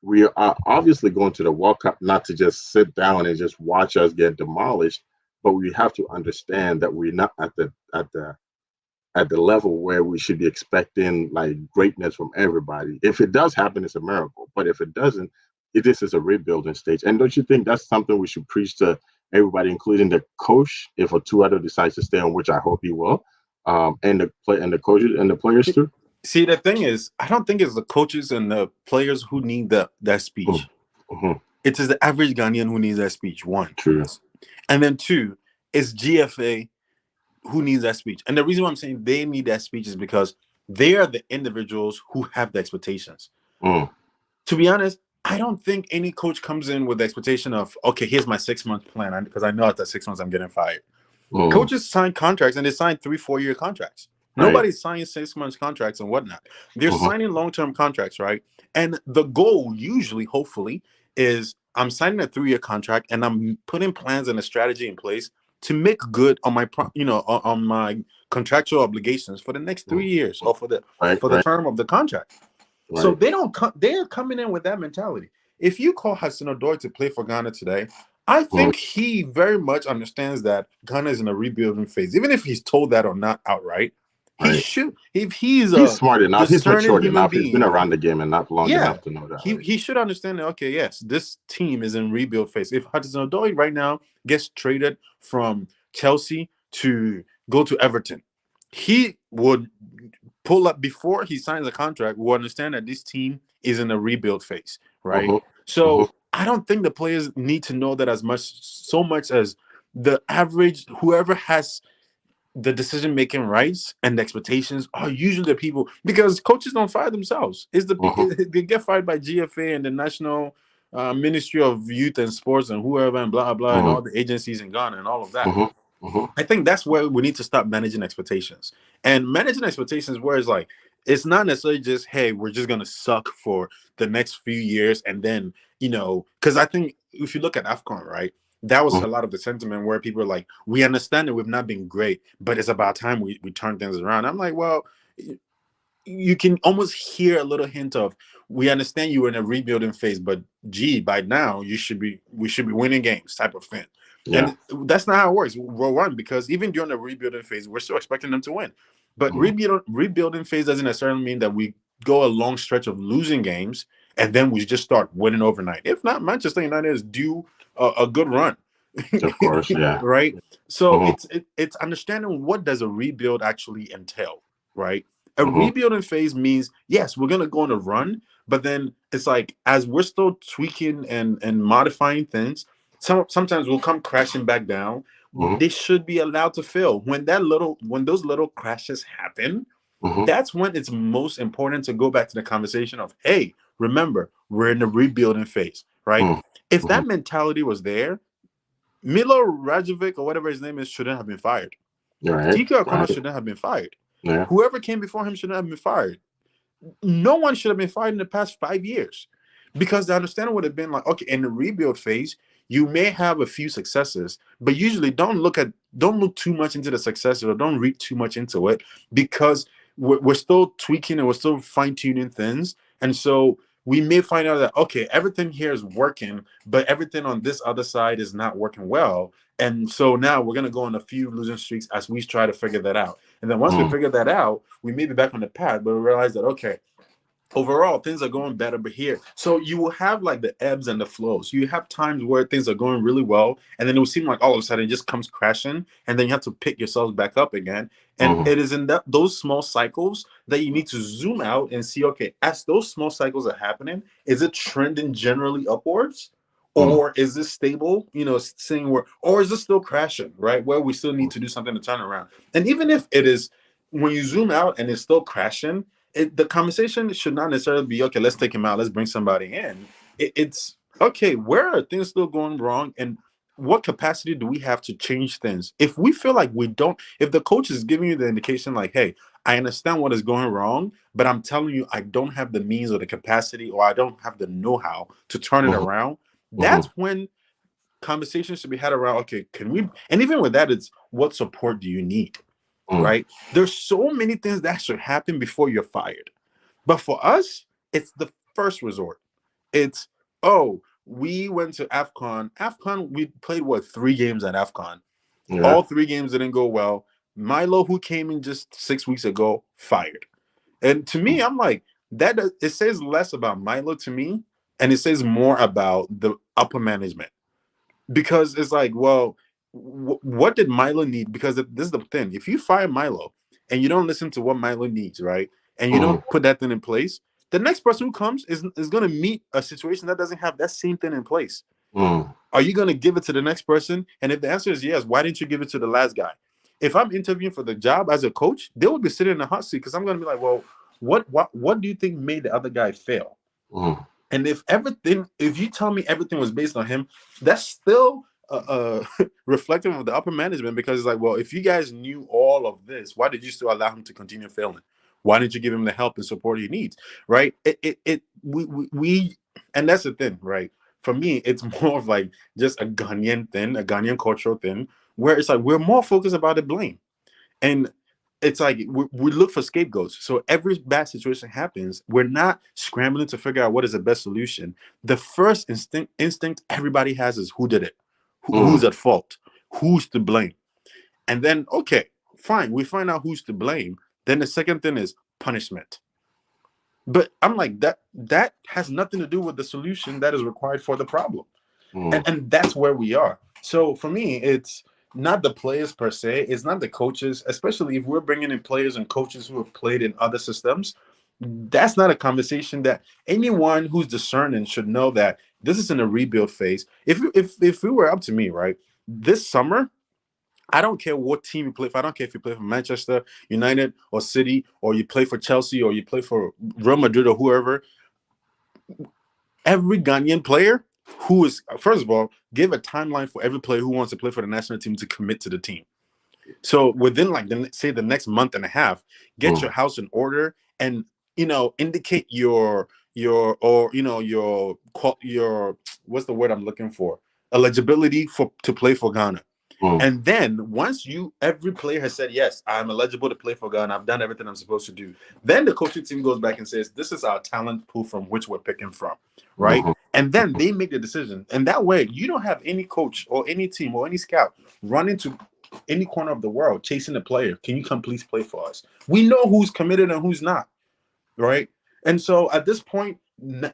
we are obviously going to the World Cup not to just sit down and just watch us get demolished, but we have to understand that we're not at the level where we should be expecting like greatness from everybody. If it does happen, it's a miracle. But if it doesn't, this is a rebuilding stage. And don't you think that's something we should preach to everybody, including the coach, if a two-other decides to stay on, which I hope he will, and the coaches and the players too. See, the thing is, I don't think it's the coaches and the players who need that speech. Mm-hmm. It is the average Ghanaian who needs that speech. One, True. and then two, it's GFA who needs that speech. And the reason why I'm saying they need that speech is because they are the individuals who have the expectations. Mm. To be honest, I don't think any coach comes in with the expectation of, okay, here's my 6-month plan, because I know after 6 months I'm getting fired. Mm. Coaches sign contracts, and they sign 3-4 year contracts. Right. Nobody's signing 6 months contracts and whatnot. They're signing long-term contracts, right? And the goal usually, hopefully, is I'm signing a 3-year contract and I'm putting plans and a strategy in place to make good on my on my contractual obligations for the next 3 years or for the term of the contract. Right. So they're coming in with that mentality. If you call Hudson-Odoi to play for Ghana today, I think he very much understands that Ghana is in a rebuilding phase. Even if he's told that or not outright, he should. If he's smart enough, he's mature enough, being, he's been around the game and not long enough to know that. He should understand that, okay, yes, this team is in rebuild phase. If Hudson-Odoi right now gets traded from Chelsea to go to Everton, he would pull up before he signs a contract, will understand that this team is in a rebuild phase, right? So I don't think the players need to know that so much as the average, whoever has the decision-making rights and the expectations are usually the people, because coaches don't fire themselves. They get fired by GFA and the National Ministry of Youth and Sports and whoever and blah, blah, and all the agencies in Ghana and all of that. I think that's where we need to stop managing expectations. And managing expectations where it's like, it's not necessarily just, hey, we're just going to suck for the next few years. And then, because I think if you look at AFCON, right, that was a lot of the sentiment where people are like, we understand that we've not been great, but it's about time we turn things around. I'm like, well, you can almost hear a little hint of, we understand you were in a rebuilding phase, but gee, by now we should be winning games type of thing. Yeah. And that's not how it works. We're one, because even during the rebuilding phase, we're still expecting them to win. But rebuilding phase doesn't necessarily mean that we go a long stretch of losing games and then we just start winning overnight. If not, Manchester United is due a good run. Of course, yeah. Right. So Mm-hmm. it's understanding what does a rebuild actually entail, right? A Mm-hmm. rebuilding phase means, yes, we're gonna go on a run, but then it's like as we're still tweaking and modifying things, sometimes we'll come crashing back down. Mm-hmm. They should be allowed to fail. When those little crashes happen, Mm-hmm. that's when it's most important to go back to the conversation of, hey, remember, we're in the rebuilding phase, right? If Mm-hmm. that mentality was there, Milo Rajovic or whatever his name is shouldn't have been fired. Right. Tiki O'Connor Right. shouldn't have been fired. Yeah. Whoever came before him shouldn't have been fired. No one should have been fired in the past 5 years, because the understanding would have been like, okay, in the rebuild phase, you may have a few successes, but usually don't look too much into the successes, or don't read too much into it, because we're still tweaking and we're still fine-tuning things. And so we may find out that, okay, everything here is working, but everything on this other side is not working well. And so now we're going to go on a few losing streaks as we try to figure that out. And then once we figure that out, we may be back on the path, but we realize that, okay, overall things are going better, but here, so you will have like the ebbs and the flows. You have times where things are going really well, and then it will seem like all of a sudden it just comes crashing, and then you have to pick yourselves back up again. And Mm-hmm. it is in those small cycles that you need to zoom out and see, okay, as those small cycles are happening, is it trending generally upwards, or is this stable, seeing where, or is this still crashing, right, where we still need to do something to turn around? And even if it is, when you zoom out and it's still crashing, the conversation should not necessarily be, okay, let's take him out, let's bring somebody in. It's okay, where are things still going wrong, and what capacity do we have to change things? If we feel like we don't, if the coach is giving you the indication like, hey, I understand what is going wrong, but I'm telling you, I don't have the means or the capacity, or I don't have the know-how to turn it around, that's when conversations should be had around, okay, can we, and even with that, it's what support do you need? Right? There's so many things that should happen before you're fired. But for us, it's the first resort. It's, oh, we went to AFCON. AFCON, we played, what, 3 games at AFCON? Yeah. All 3 games didn't go well. Milo, who came in just 6 weeks ago, fired. And to me, I'm like, it says less about Milo to me, and it says more about the upper management. Because it's like, well, what did Milo need? Because this is the thing: if you fire Milo and you don't listen to what Milo needs, right, and you don't put that thing in place, the next person who comes is going to meet a situation that doesn't have that same thing in place. Are you going to give it to the next person? And if the answer is yes, why didn't you give it to the last guy? If I'm interviewing for the job as a coach, they would be sitting in the hot seat, because I'm going to be like, well, what do you think made the other guy fail? And if you tell me everything was based on him, that's still reflective of the upper management, because it's like, well, if you guys knew all of this, why did you still allow him to continue failing? Why didn't you give him the help and support he needs? Right? We and that's the thing, right? For me, it's more of like just a Ghanaian cultural thing, where it's like we're more focused about the blame. And it's like we look for scapegoats. So every bad situation happens, we're not scrambling to figure out what is the best solution. The first instinct everybody has is, who did it? Who's at fault? Who's to blame? And then, okay, fine, we find out who's to blame. Then the second thing is punishment. But I'm like, that has nothing to do with the solution that is required for the problem. And that's where we are. So for me, it's not the players per se. It's not the coaches, especially if we're bringing in players and coaches who have played in other systems. That's not a conversation that anyone who's discerning should know, that this is in a rebuild phase. If it were up to me, right, this summer, I don't care what team you play for. I don't care if you play for Manchester United or City, or you play for Chelsea, or you play for Real Madrid or whoever. Every Ghanaian player who is, first of all, give a timeline for every player who wants to play for the national team to commit to the team. So within, like, the next month and a half, get your house in order, and indicate your what's the word I'm looking for? Eligibility to play for Ghana. And then once every player has said, yes, I'm eligible to play for Ghana, I've done everything I'm supposed to do, then the coaching team goes back and says, this is our talent pool from which we're picking from, right? And then they make the decision. And that way, you don't have any coach or any team or any scout run into any corner of the world chasing a player. Can you come please play for us? We know who's committed and who's not, right? And so at this point,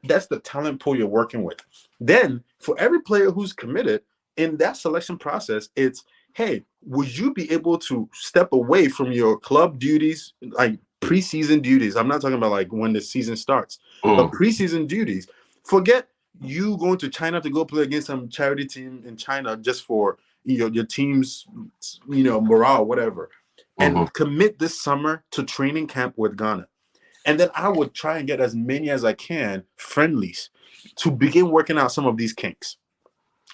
that's the talent pool you're working with. Then for every player who's committed in that selection process, it's, hey, would you be able to step away from your club duties, like preseason duties? I'm not talking about like when the season starts, but preseason duties. Forget you going to China to go play against some charity team in China just for your team's morale, whatever, and commit this summer to training camp with Ghana. And then I would try and get as many as I can friendlies to begin working out some of these kinks.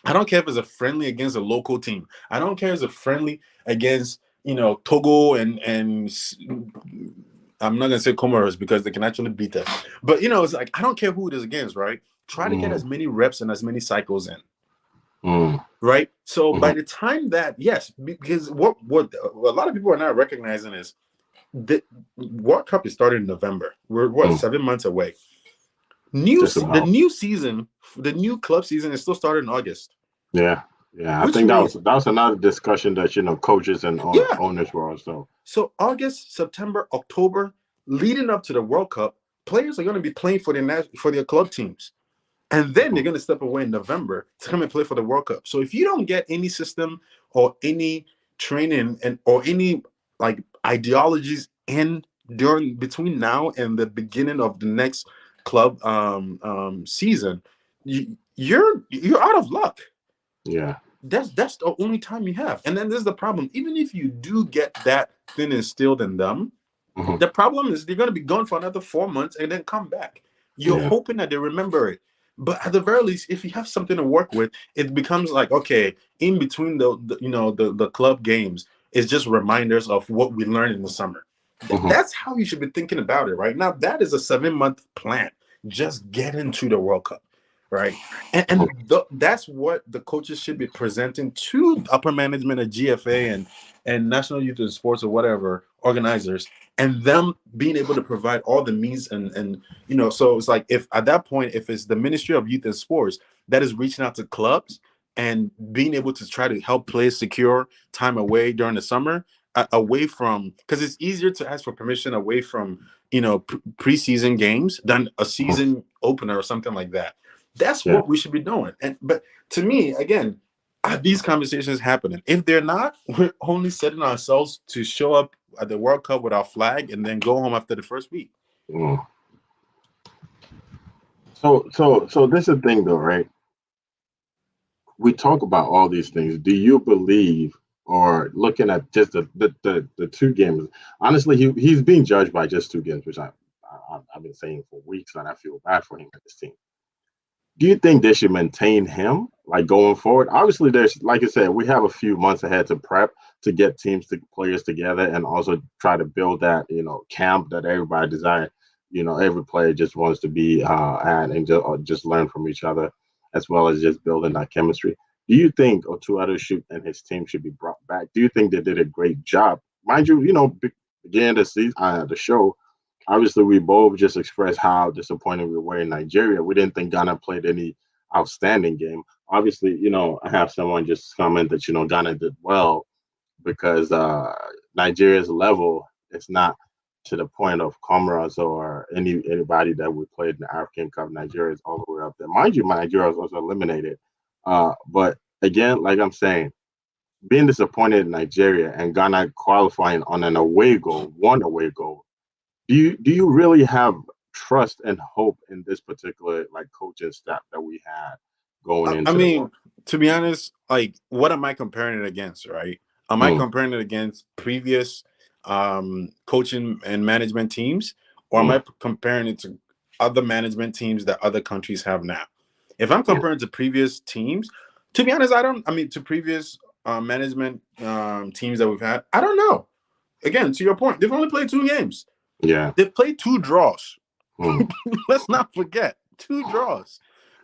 I don't care if it's a friendly against a local team. I don't care if it's a friendly against, Togo and I'm not going to say Comoros because they can actually beat us. But, it's like, I don't care who it is against, right? Try to get as many reps and as many cycles in. Right? So by the time that, yes, because what a lot of people are not recognizing is the World Cup is starting in November. We're 7 months away. The new season, the new club season is still starting in August. Yeah. I think that was another discussion that coaches and owners were also. So August, September, October, leading up to the World Cup, players are going to be playing for their club teams, and then they're going to step away in November to come and play for the World Cup. So if you don't get any system or any training or any like ideologies in between now and the beginning of the next club season, you're out of luck. Yeah, that's the only time you have. And then there's the problem. Even if you do get that thing instilled in them, the problem is they're going to be gone for another 4 months and then come back. You're hoping that they remember it. But at the very least, if you have something to work with, it becomes like, okay, in between the club games, it's just reminders of what we learned in the summer. That's how you should be thinking about it right now. That is a 7-month plan. Just get into the World Cup, right? And that's what the coaches should be presenting to upper management at GFA and National Youth and Sports or whatever organizers, and them being able to provide all the means and so it's like, if at that point, if it's the Ministry of Youth and Sports that is reaching out to clubs and being able to try to help players secure time away during the summer, away from, because it's easier to ask for permission away from preseason games than a season opener or something like that. That's what we should be doing. But to me, again, are these conversations happening? If they're not, we're only setting ourselves to show up at the World Cup with our flag and then go home after the first week. So this is the thing, though, right? We talk about all these things. Do you believe, or looking at just the 2 games? Honestly, he's being judged by just 2 games, which I've been saying for weeks, and I feel bad for him at this team. Do you think they should maintain him, like, going forward? Obviously, there's, like I said, we have a few months ahead to prep, to get players together, and also try to build that, camp that everybody desires. Every player just wants to be at and just learn from each other, as well as just building that chemistry. Do you think Otuado and his team should be brought back? Do you think they did a great job? Mind you, beginning of the season, the show, obviously, we both just expressed how disappointed we were in Nigeria. We didn't think Ghana played any outstanding game. Obviously, I have someone just comment that, Ghana did well because Nigeria's level is not to the point of Comoros or anybody that we played in the African Cup. Nigeria is all the way up there. Mind you, Nigeria was also eliminated. But again, like I'm saying, being disappointed in Nigeria and Ghana qualifying on an away goal, one away goal, do you really have trust and hope in this particular coaching staff that we had going into? I mean, to be honest, like, what am I comparing it against, right? Am I comparing it against previous coaching and management teams, or am I comparing it to other management teams that other countries have now? If I'm comparing to previous teams, to be honest, to previous management teams that we've had, I don't know. Again, to your point, they've only played 2 games. Yeah. They've played 2 draws. Let's not forget, 2 draws.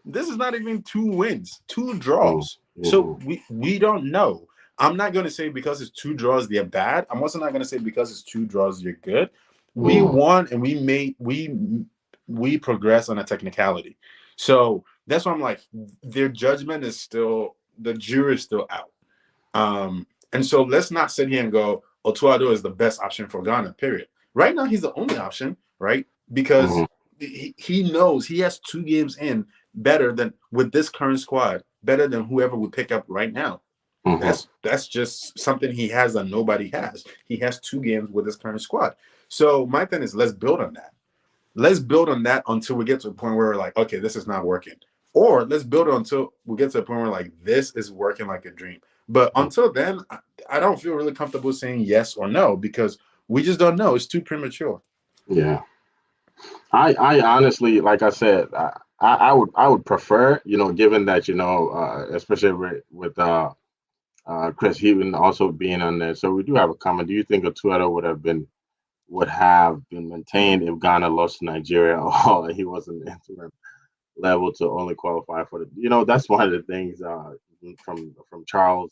This is not even 2 wins, 2 draws. So we don't know. I'm not going to say because it's 2 draws they're bad. I'm also not going to say because it's 2 draws you're good. We won and we progress on a technicality. So that's why I'm like, their judgment is still, the jury is still out. And so let's not sit here and go, Otuado is the best option for Ghana, period. Right now, he's the only option, right? Because he knows he has 2 games in better than with this current squad, better than whoever would pick up right now. That's just something he has that nobody has. He has 2 games with his current squad. So my thing is, let's build on that. Let's build on that until we get to a point where we're like, okay, this is not working. Or let's build until we get to a point where like this is working like a dream. But until then, I don't feel really comfortable saying yes or no because we just don't know. It's too premature. Yeah. I honestly, like I said, I would prefer, given that, especially with Chris Heaton also being on there. So we do have a comment. Do you think Otuado would have been maintained if Ghana lost to Nigeria, or he wasn't interim level to only qualify for that's one of the things from Charles.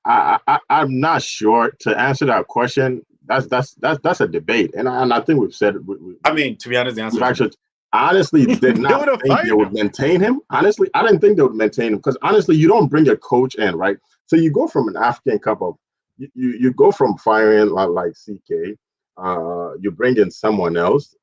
I'm not sure to answer that question. That's a debate, and I think we've said. I mean, to be honest, the answer is actually honestly did not think they would maintain him. Honestly, I didn't think they would maintain him because honestly, you don't bring a coach in, right? So you go from an African Cup of you go from firing like CK, you bring in someone else,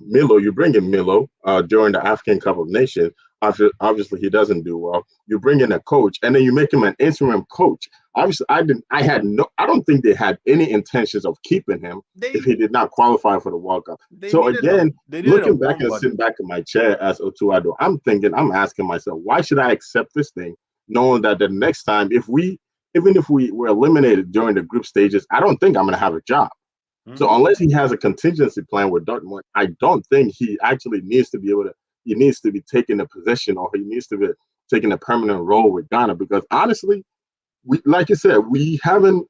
Milo, you bring in Milo during the African Cup of Nations. Obviously, he doesn't do well. You bring in a coach, and then you make him an interim coach. Obviously, I don't think they had any intentions of keeping him if he did not qualify for the World Cup. So again, looking back and sitting back in my chair as Otuado, I'm asking myself, why should I accept this thing, knowing that the next time, even if we were eliminated during the group stages, I don't think I'm going to have a job. So unless he has a contingency plan with Dortmund, I don't think he actually needs to be he needs to be taking a position, or he needs to be taking a permanent role with Ghana, because honestly, like you said, we haven't,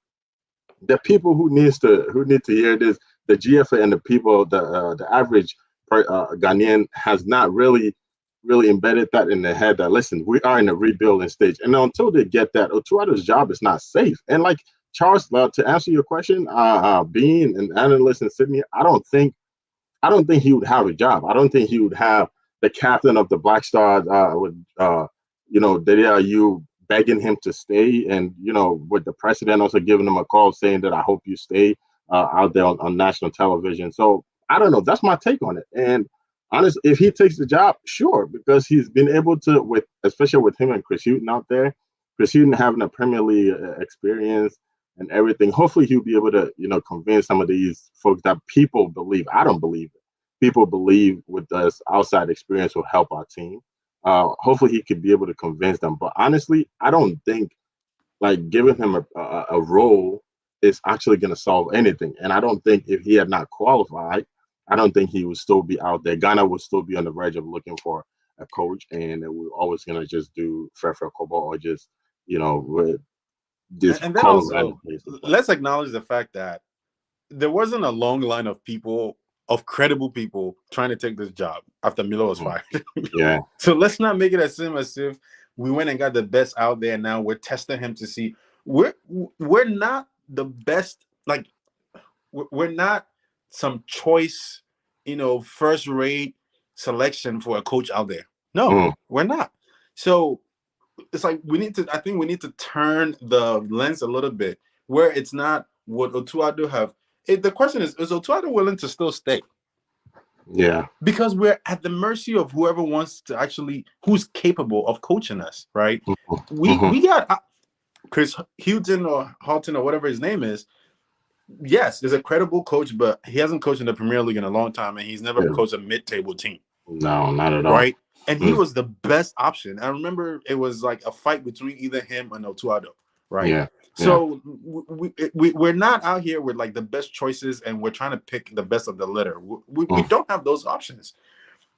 the people who need to hear this, the GFA and the people, the average Ghanaian has not really embedded that in their head that, listen, we are in a rebuilding stage. And until they get that, Otuado's job is not safe. And like Charles, to answer your question, being an analyst in Sydney, I don't think he would have a job. I don't think he would have the captain of the Black Stars you begging him to stay, and with the president also giving him a call saying that I hope you stay out there on national television. So I don't know. That's my take on it. And honestly, if he takes the job, sure, because he's been able to, especially with him and Chris Hughton out there, Chris Hughton having a Premier League experience and everything. Hopefully he'll be able to, convince some of these folks that people believe. I don't believe it. People believe with this outside experience will help our team. Hopefully he could be able to convince them. But honestly, I don't think like giving him a role is actually going to solve anything. And I don't think if he had not qualified, I don't think he would still be out there. Ghana would still be on the verge of looking for a coach, and we're always going to just do Fefe Kobo or just, with this. And then also, let's acknowledge the fact that there wasn't a long line of credible people trying to take this job after Milo was fired. Yeah. So let's not make it seem as if we went and got the best out there. Now we're testing him to see we're not the best. Like we're not some choice, first rate selection for a coach out there. No, we're not. So it's like I think we need to turn the lens a little bit where it's not what Otuado have. The question is Otuado willing to still stay? Yeah. Because we're at the mercy of whoever wants to who's capable of coaching us, right? We got Chris Hughton or Halton or whatever his name is. Yes, is a credible coach, but he hasn't coached in the Premier League in a long time, and he's never coached a mid-table team. No, not at all. Right? And he was the best option. I remember it was like a fight between either him and Otuado, right? Yeah. So we're not out here with like the best choices, and we're trying to pick the best of the litter. We don't have those options.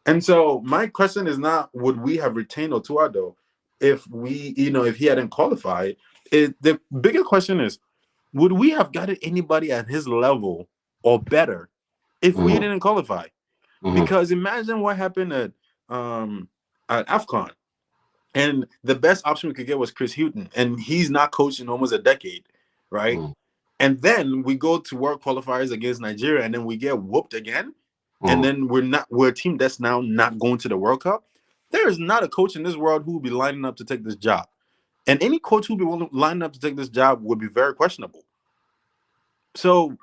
And so my question is not would we have retained Otuado if if he hadn't qualified. The bigger question is, would we have gotten anybody at his level or better if we didn't qualify? Because imagine what happened at AFCON. And the best option we could get was Chris Hughton, and he's not coached in almost a decade, right? And then we go to world qualifiers against Nigeria, and then we get whooped again, and then we're a team that's now not going to the World Cup. There is not a coach in this world who will be lining up to take this job, and any coach who will be lining up to take this job would be very questionable. So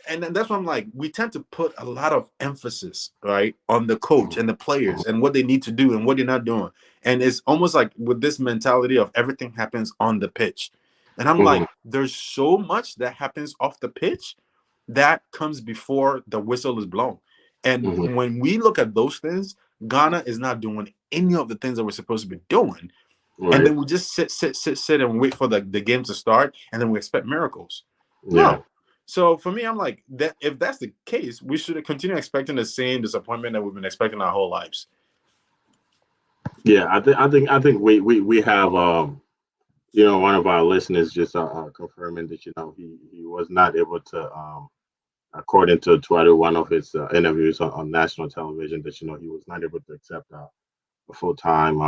And then that's why I'm like, we tend to put a lot of emphasis, right, on the coach and the players and what they need to do and what they're not doing. And it's almost like with this mentality of everything happens on the pitch. And I'm like, there's so much that happens off the pitch that comes before the whistle is blown. And when we look at those things, Ghana is not doing any of the things that we're supposed to be doing. Right. And then we just sit and wait for the game to start, and then we expect miracles. Yeah. No. So for me, I'm like, that if that's the case, we should continue expecting the same disappointment that we've been expecting our whole lives. Yeah, I think we have one of our listeners just confirming that he was not able to according to one of his interviews on national television, that he was not able to accept a full-time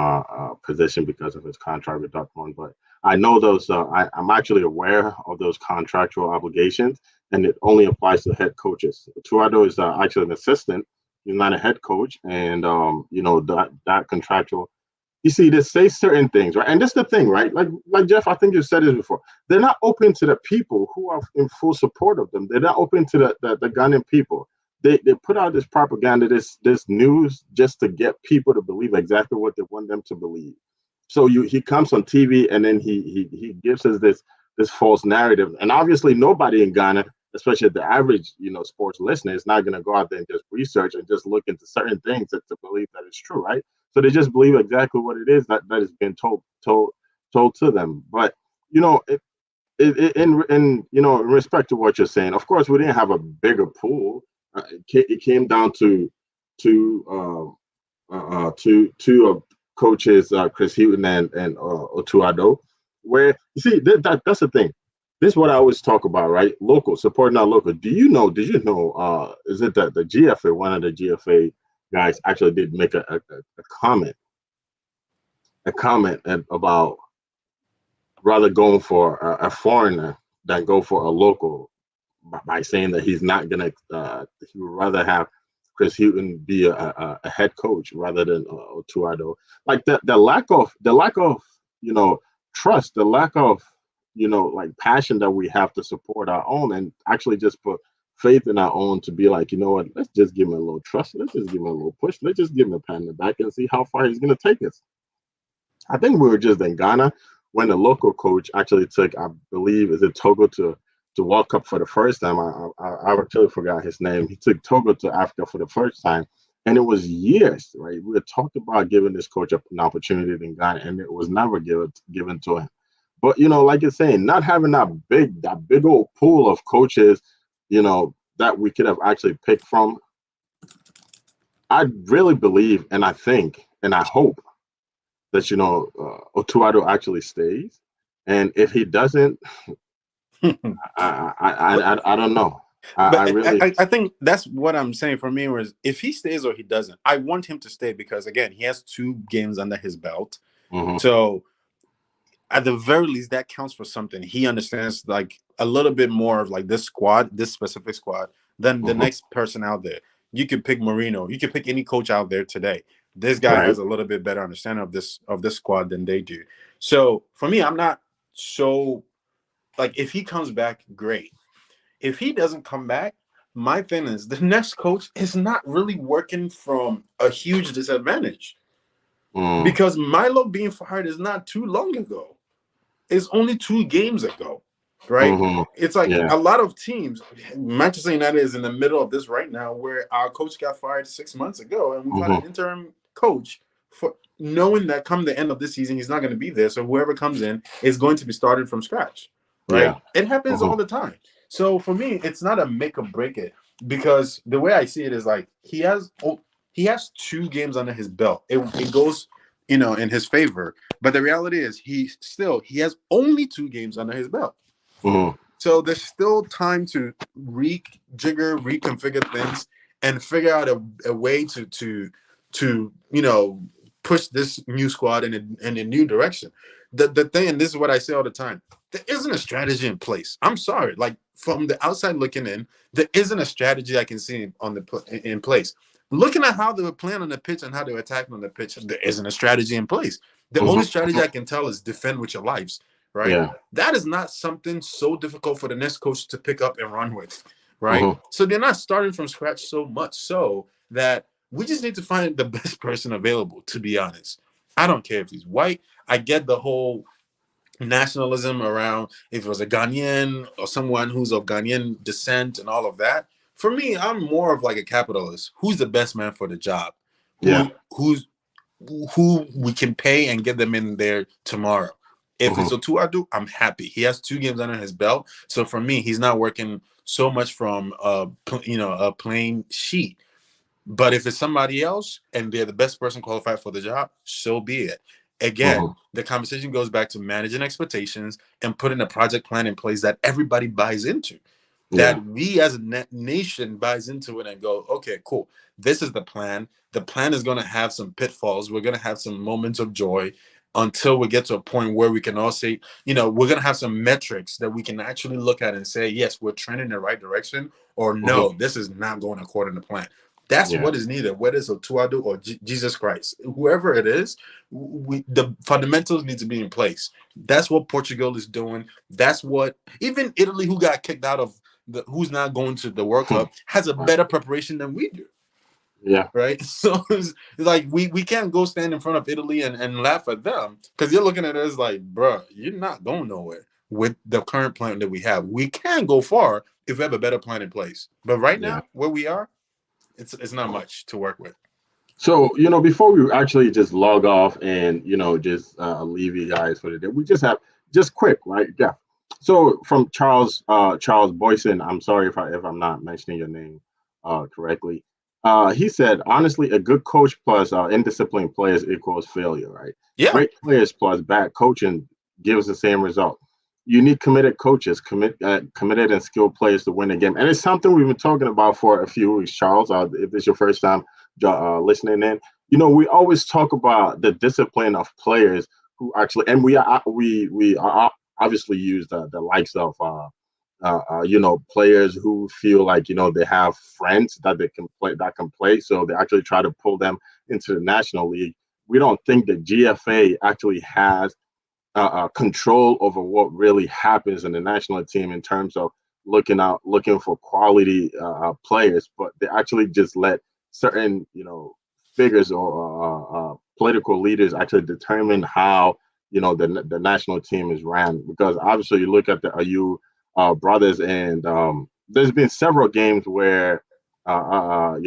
position because of his contract with Dortmund. But I know those. I'm actually aware of those contractual obligations, and it only applies to head coaches. Tuado is actually an assistant. He's not a head coach, and that contractual. You see, they say certain things, right? And that's the thing, right? Like Jeff, I think you said this before. They're not open to the people who are in full support of them. They're not open to the Ghanaian people. They put out this propaganda, this news, just to get people to believe exactly what they want them to believe. So he comes on TV and then he gives us this false narrative. And obviously nobody in Ghana, especially the average sports listener, is not going to go out there and just research and just look into certain things to believe that it's true, right? So they just believe exactly what it is that has been told to them. But in respect to what you're saying, of course we didn't have a bigger pool. It came down to two coaches, Chris Houghton and Otuado, where you see that's the thing. This is what I always talk about, right? Local, supporting our local. Did you know, is it that the GFA, one of the GFA guys actually did make a comment about rather going for a foreigner than go for a local, by saying that he's not gonna he would rather have Chris Houghton be a head coach rather than Otuado. Like the lack of trust, the lack of like passion that we have to support our own and actually just put faith in our own to be like, what, let's just give him a little trust, let's just give him a little push, let's just give him a pat in the back and see how far he's gonna take us. I think we were just in Ghana when the local coach actually took, I believe, is it Togo to World Cup for the first time. I actually forgot his name. He took Togo to Africa for the first time, and it was years, right? We had talked about giving this coach an opportunity in Ghana, and it was never given to him. But like you're saying, not having that big old pool of coaches, that we could have actually picked from. I really believe, and I think, and I hope that Otuado actually stays, and if he doesn't, I don't know. I think that's what I'm saying for me. Was if he stays or he doesn't, I want him to stay because again, he has 2 games under his belt. So at the very least, that counts for something. He understands like a little bit more of like this specific squad, than the next person out there. You could pick Marino. You could pick any coach out there today. This guy has a little bit better understanding of this squad than they do. So for me, I'm not so like if he comes back, great. If he doesn't come back, my thing is the next coach is not really working from a huge disadvantage. Because Milo being fired is not too long ago. It's only 2 games ago, right? It's like a lot of teams. Manchester United is in the middle of this right now, where our coach got fired 6 months ago, and we've got an interim coach for knowing that come the end of this season he's not going to be there. So whoever comes in is going to be started from scratch, right? Yeah. It happens all the time. So for me, it's not a make or break it, because the way I see it is like he has 2 games under his belt. It goes, in his favor. But the reality is he has only 2 games under his belt. So there's still time to reconfigure things and figure out a way to push this new squad in a new direction. The thing, and this is what I say all the time, there isn't a strategy in place. I'm sorry, like from the outside looking in, there isn't a strategy I can see in place. Looking at how they were playing on the pitch and how they were attacking on the pitch, there isn't a strategy in place. The only strategy I can tell is defend with your lives, right? Yeah. That is not something so difficult for the next coach to pick up and run with. right? So they're not starting from scratch so much so that we just need to find the best person available, to be honest. I don't care if he's white. I get the whole nationalism around if it was a Ghanaian or someone who's of Ghanaian descent and all of that. For me, I'm more of like a capitalist. Who's the best man for the job? Yeah. Who we can pay and get them in there tomorrow. If it's Otuadu, I'm happy. He has 2 games under his belt. So for me, he's not working so much from a plain sheet. But if it's somebody else and they're the best person qualified for the job, so be it. Again, the conversation goes back to managing expectations and putting a project plan in place that everybody buys into. That we as a nation buys into it and go, okay, cool. This is the plan. The plan is going to have some pitfalls. We're going to have some moments of joy until we get to a point where we can all say, we're going to have some metrics that we can actually look at and say, yes, we're trending in the right direction, or no, this is not going according to plan. That's what is needed, whether it's Otuado or Jesus Christ, whoever it is. The fundamentals need to be in place. That's what Portugal is doing. That's what even Italy, who got kicked out of who's not going to the World Cup, has a better preparation than we do. Yeah. Right. So it's like we can't go stand in front of Italy and laugh at them, because you're looking at us like, bro, you're not going nowhere with the current plan that we have. We can go far if we have a better plan in place. But right now, where we are, it's not much to work with. So, before we actually just log off and, just leave you guys for the day, we just have just quick, right? Yeah. So from Charles Boyson, I'm sorry if I'm not mentioning your name correctly. He said, honestly, a good coach plus indisciplined players equals failure, right? Yeah. Great players plus bad coaching gives the same result. You need committed coaches, committed and skilled players to win the game. And it's something we've been talking about for a few weeks, Charles. If it's your first time listening in, we always talk about the discipline of players who actually, and we obviously use the likes of players who feel like they have friends that they can play, so they actually try to pull them into the National League. We don't think that GFA actually has control over what really happens in the national team in terms of looking for quality players, but they actually just let certain figures or political leaders actually determine how the national team is ran. Because obviously you look at the AU brothers, and there's been several games where I'm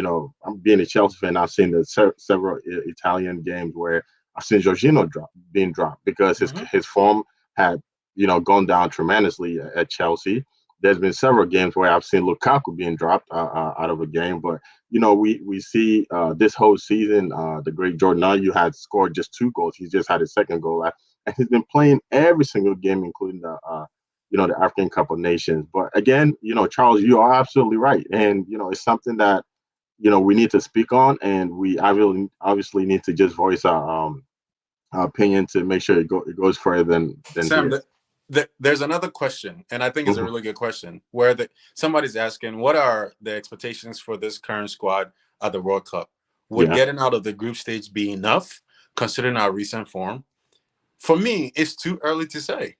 being a Chelsea fan. I've seen several Italian games where I've seen Jorginho being dropped because his form had gone down tremendously at Chelsea. There's been several games where I've seen Lukaku being dropped out of a game, but we see this whole season the great Jordan Ayew had scored just 2 goals. He's just had his second goal, and he's been playing every single game, including the African Cup of Nations. But again, Charles, you are absolutely right, and it's something that we need to speak on, and we obviously need to just voice our opinion to make sure it goes further than Sam, there's another question, and I think it's a really good question, where somebody's asking, what are the expectations for this current squad at the World Cup? Would getting out of the group stage be enough, considering our recent form? For me, it's too early to say.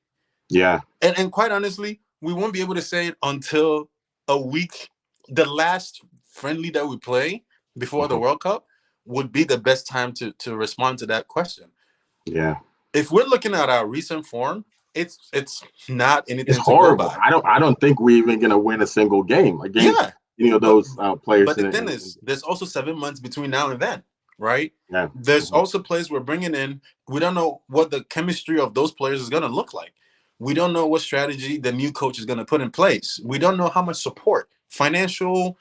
Yeah. And quite honestly, we won't be able to say it until a week. The last friendly that we play before the World Cup would be the best time to respond to that question. Yeah. If we're looking at our recent form, it's not anything. It's horrible. To go by. I don't think we're even gonna win a single game against those players. But the thing is, there's also 7 months between now and then, right? Yeah. There's also players we're bringing in. We don't know what the chemistry of those players is gonna look like. We don't know what strategy the new coach is gonna put in place. We don't know how much support, financial,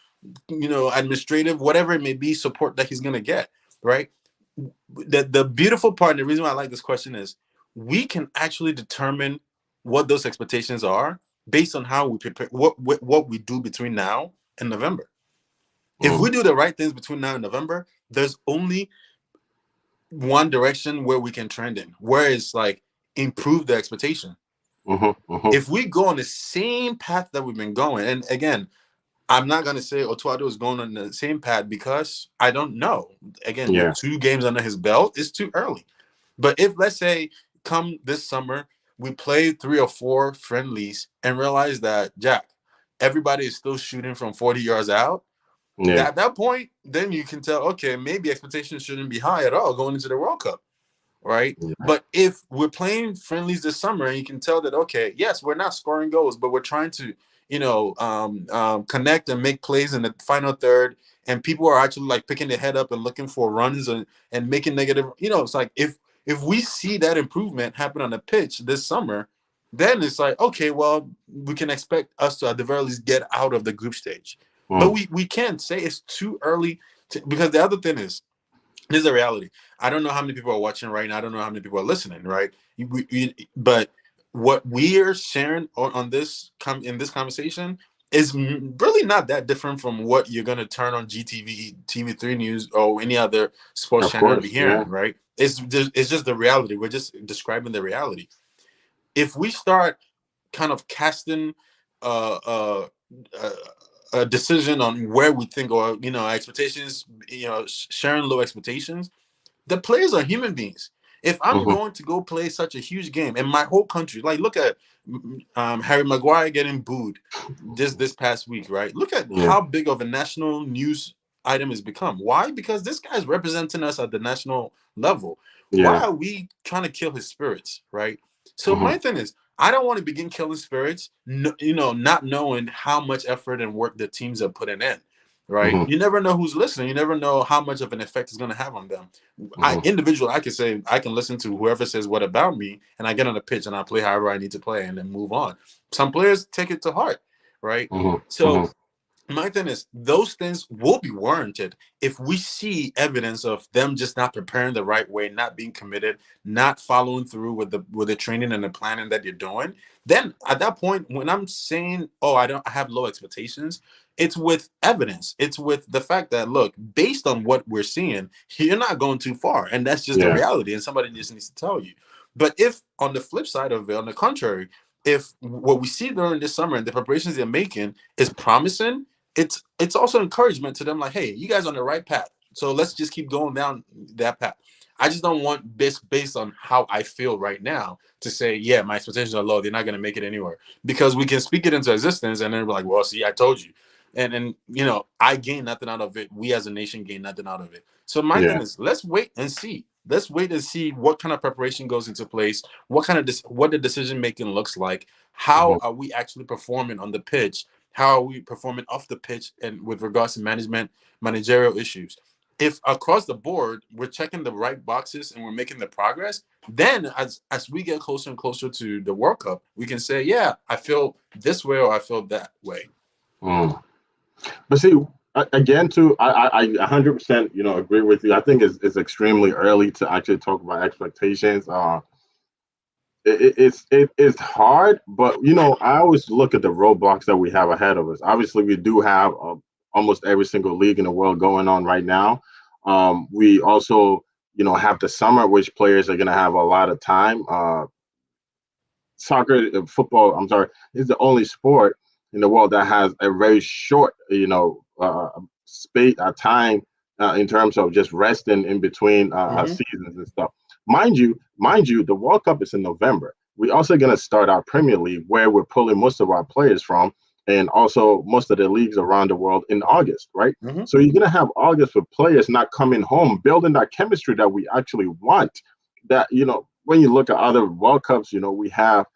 administrative, whatever it may be, support that he's gonna get, right? The beautiful part, and the reason why I like this question is we can actually determine what those expectations are based on how we prepare, what we do between now and November. If we do the right things between now and November, there's only one direction where we can trend in, where it's like improve the expectation. If we go on the same path that we've been going, and again, I'm not going to say Otuado is going on the same path because I don't know. Again, with 2 games under his belt, it's too early. But if, let's say, come this summer, we play 3 or 4 friendlies and realize that, Jack, everybody is still shooting from 40 yards out, Yeah. at that point, then you can tell, okay, maybe expectations shouldn't be high at all going into the World Cup, right? Yeah. But if we're playing friendlies this summer and you can tell that, okay, yes, we're not scoring goals, but we're trying to, connect and make plays in the final third, and people are actually like picking their head up and looking for runs and making negative, it's like if we see that improvement happen on the pitch this summer, then it's like, okay, well, we can expect us to at the very least get out of the group stage. But we can't say it's too early because the other thing is, this is a reality. I don't know how many people are watching right now. I don't know how many people are listening, right? But what we are sharing on this in this conversation is really not that different from what you're gonna turn on GTV, TV3 News, or any other sports Of channel and be course. hearing, Yeah. right? It's just the reality. We're just describing the reality. If we start kind of casting uh, uh, uh, a decision on where we think, or expectations, sharing low expectations, the players are human beings. If I'm Mm-hmm. going to go play such a huge game and my whole country, like look at Harry Maguire getting booed this past week, right? Look at Yeah. how big of a national news item has become. Why? Because this guy's representing us at the national level. Why Yeah. are we trying to kill his spirits, right? So Mm-hmm. my thing is, I don't want to begin killing spirits, not knowing how much effort and work the teams are putting in, right? Mm-hmm. You never know who's listening. You never know how much of an effect it's going to have on them. Mm-hmm. I can say, I can listen to whoever says what about me, and I get on the pitch and I play however I need to play and then move on. Some players take it to heart, right? Mm-hmm. So Mm-hmm. my thing is, those things will be warranted if we see evidence of them just not preparing the right way, not being committed, not following through with the training and the planning that you're doing. Then at that point, when I'm saying, oh, I have low expectations, it's with evidence. It's with the fact that, look, based on what we're seeing, you're not going too far, and that's just the Yeah. reality. And somebody just needs to tell you. But if on the flip side of it, on the contrary, if what we see during this summer and the preparations they're making is promising, it's also encouragement to them, like, hey, you guys are on the right path, so let's just keep going down that path. I just don't want this based on how I feel right now to say, yeah, my expectations are low, they're not going to make it anywhere, because we can speak it into existence and then we're like, well, see, I told you. And I gain nothing out of it, we as a nation gain nothing out of it. So my thing Yeah. is, let's wait and see. Let's wait and see what kind of preparation goes into place, what the decision making looks like, how Mm-hmm. are we actually performing on the pitch, how are we performing off the pitch, and with regards to managerial issues. If across the board we're checking the right boxes and we're making the progress, then as we get closer and closer to the World Cup, we can say, yeah, I feel this way or I feel that way. Mm. But see, again, too, I 100% agree with you. I think it's extremely early to actually talk about expectations. It's hard, but I always look at the roadblocks that we have ahead of us. Obviously, we do have almost every single league in the world going on right now. We also have the summer, which players are going to have a lot of time. Soccer, football, I'm sorry, is the only sport in the world that has a very short, space, time in terms of just resting in between Mm-hmm. seasons and stuff. Mind you, the World Cup is in November. We're also going to start our Premier League, where we're pulling most of our players from, and also most of the leagues around the world in August, right? Mm-hmm. So you're going to have August with players not coming home, building that chemistry that we actually want. That when you look at other World Cups, we have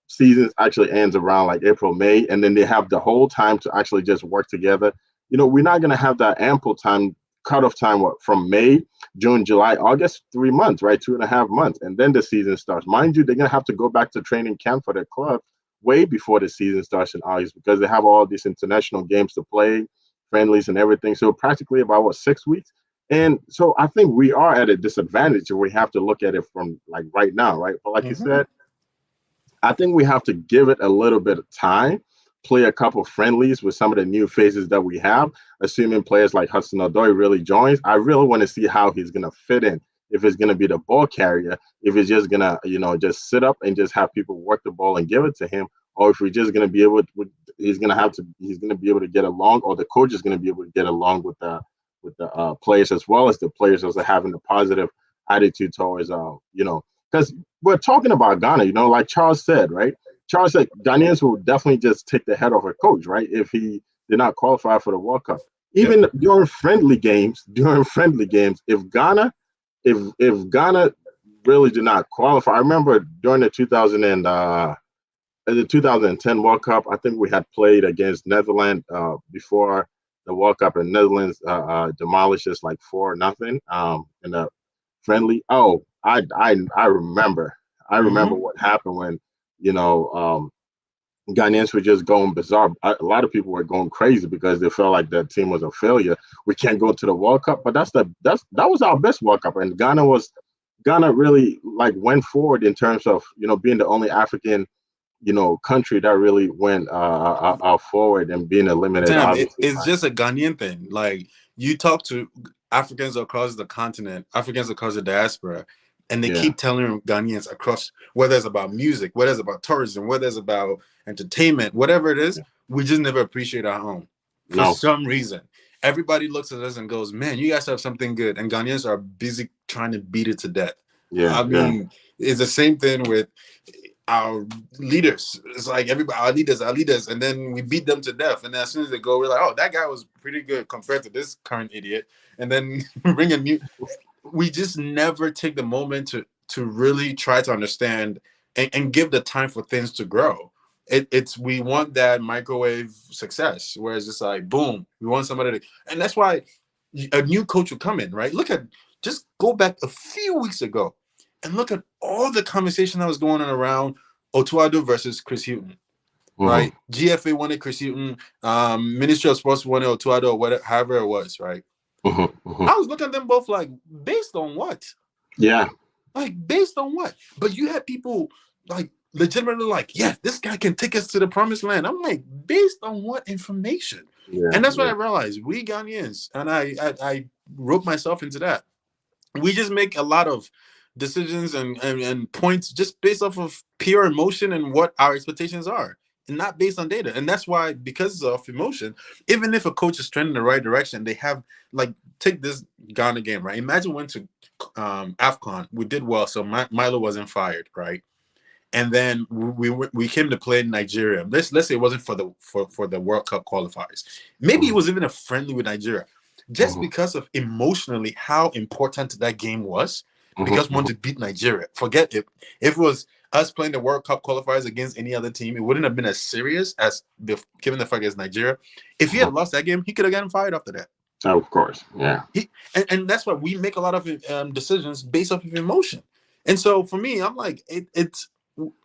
seasons actually ends around like April, May, and then they have the whole time to actually just work together. We're not going to have that ample time, cutoff time, from May, June, July, August, 3 months, right? 2.5 months. And then the season starts. Mind you, they're going to have to go back to training camp for their club way before the season starts in August, because they have all these international games to play, friendlies and everything. So practically about 6 weeks. And so I think we are at a disadvantage, and we have to look at it from like right now, right? But like you Mm-hmm. said, I think we have to give it a little bit of time, play a couple friendlies with some of the new faces that we have, assuming players like Hudson Odoi really joins. I really want to see how he's going to fit in. If it's going to be the ball carrier, if it's just going to, just sit up and just have people work the ball and give it to him, or if we're just going to be able to, he's going to be able to get along, or the coach is going to be able to get along with the players, as well as the players also having a positive attitude towards, because we're talking about Ghana, like Charles said, right? Charles said Ghanaians will definitely just take the head off a coach, right? If he did not qualify for the World Cup. Even during friendly games, if Ghana really did not qualify, I remember during the 2010 World Cup, I think we had played against Netherlands before the World Cup, and Netherlands demolished us like 4-0 in a friendly. Oh, I remember. I remember what happened when Ghanaians were just going bizarre. A lot of people were going crazy because they felt like the team was a failure. We can't go to the World Cup, but that was our best World Cup, and Ghana really like went forward in terms of being the only African country that really went forward and being eliminated. It's just a Ghanaian thing. Like, you talk to Africans across the continent, Africans across the diaspora, and they keep telling Ghanaians across, whether it's about music, whether it's about tourism, whether it's about entertainment, whatever it is, we just never appreciate our home for some reason. Everybody looks at us and goes, man, you guys have something good. And Ghanaians are busy trying to beat it to death. I mean, it's the same thing with our leaders. It's like our leaders, and then we beat them to death. And as soon as they go, we're like, oh, that guy was pretty good compared to this current idiot. And then bring a new. We just never take the moment to really try to understand and give the time for things to grow. We want that microwave success, where it's just like, boom, we want somebody to, and that's why a new coach will come in, right? Just go back a few weeks ago and look at all the conversation that was going on around Otuado versus Chris Hughton, right? GFA wanted Chris Hughton, Ministry of Sports wanted Otuado, or whatever, however it was, right? I was looking at them both like, based on what? Yeah. Like, based on what? But you had people like legitimately like, yeah, this guy can take us to the promised land. I'm like, based on what information? And that's what I realized. We Ghanaians, and I wrote myself into that, we just make a lot of decisions and points just based off of pure emotion and what our expectations are, and not based on data. And that's why, because of emotion, even if a coach is trending in the right direction, they have, like, take this Ghana game, right? Imagine went to AFCON, we did well, so Milo wasn't fired, right? And then we came to play in Nigeria. Let's say it wasn't for the World Cup qualifiers. Maybe it was even a friendly with Nigeria, just because of emotionally how important that game was. Because we wanted to beat Nigeria. Forget if it was us playing the World Cup qualifiers against any other team, it wouldn't have been as serious as given the fact it's Nigeria. If he had lost that game, he could have gotten fired after that. Oh, of course, yeah. And that's why we make a lot of decisions based off of emotion. And so for me, I'm like,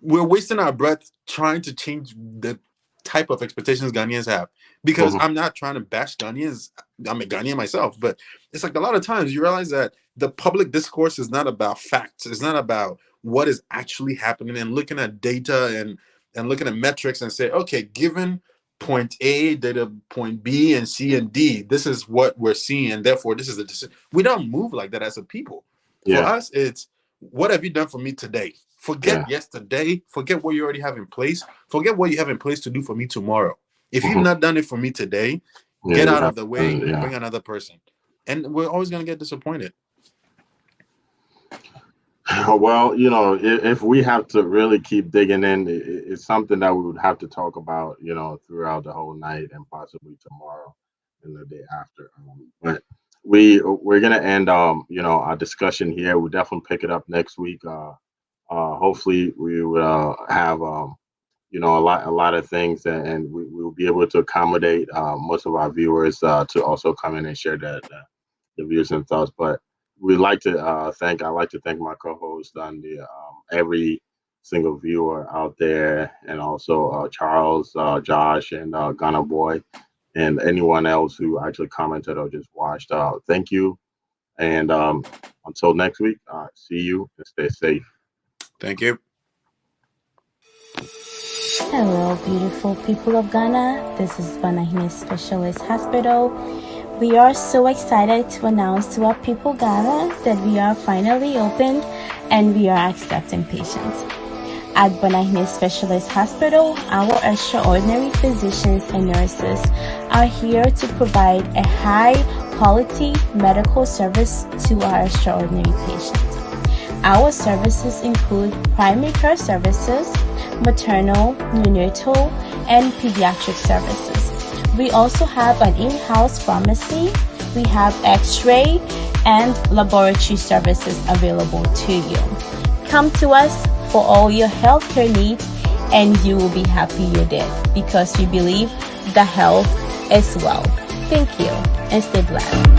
we're wasting our breath trying to change the type of expectations Ghanaians have. Because I'm not trying to bash Ghanaians. I'm a Ghanaian myself, but it's like a lot of times you realize that the public discourse is not about facts. It's not about what is actually happening and looking at data and looking at metrics and say, okay, given point A, data point B and C and D, this is what we're seeing, and therefore this is the decision. We don't move like that as a people. For us, it's, what have you done for me today? Forget yesterday. Forget what you already have in place. Forget what you have in place to do for me tomorrow. If you've not done it for me today, get out of the way and bring another person. And we're always going to get disappointed. Well, if we have to really keep digging in, it's something that we would have to talk about, throughout the whole night and possibly tomorrow and the day after. But we're going to end, our discussion here. We'll definitely pick it up next week. Hopefully we will have, a lot of things, and we will be able to accommodate most of our viewers to also come in and share the views and thoughts. But I'd like to thank my co-host and every single viewer out there, and also Charles, Josh, and Ghana Boy, and anyone else who actually commented or just watched. Thank you, and until next week, see you and stay safe. Thank you. Hello, beautiful people of Ghana. This is Banahine Specialist Hospital. We are so excited to announce to our people Ghana that we are finally open and we are accepting patients. At Banahine Specialist Hospital, our extraordinary physicians and nurses are here to provide a high quality medical service to our extraordinary patients. Our services include primary care services, maternal, neonatal, and pediatric services. We also have an in-house pharmacy. We have x-ray and laboratory services available to you. Come to us for all your healthcare needs, and you will be happy you did, because we believe the health is wealth. Thank you, and stay blessed.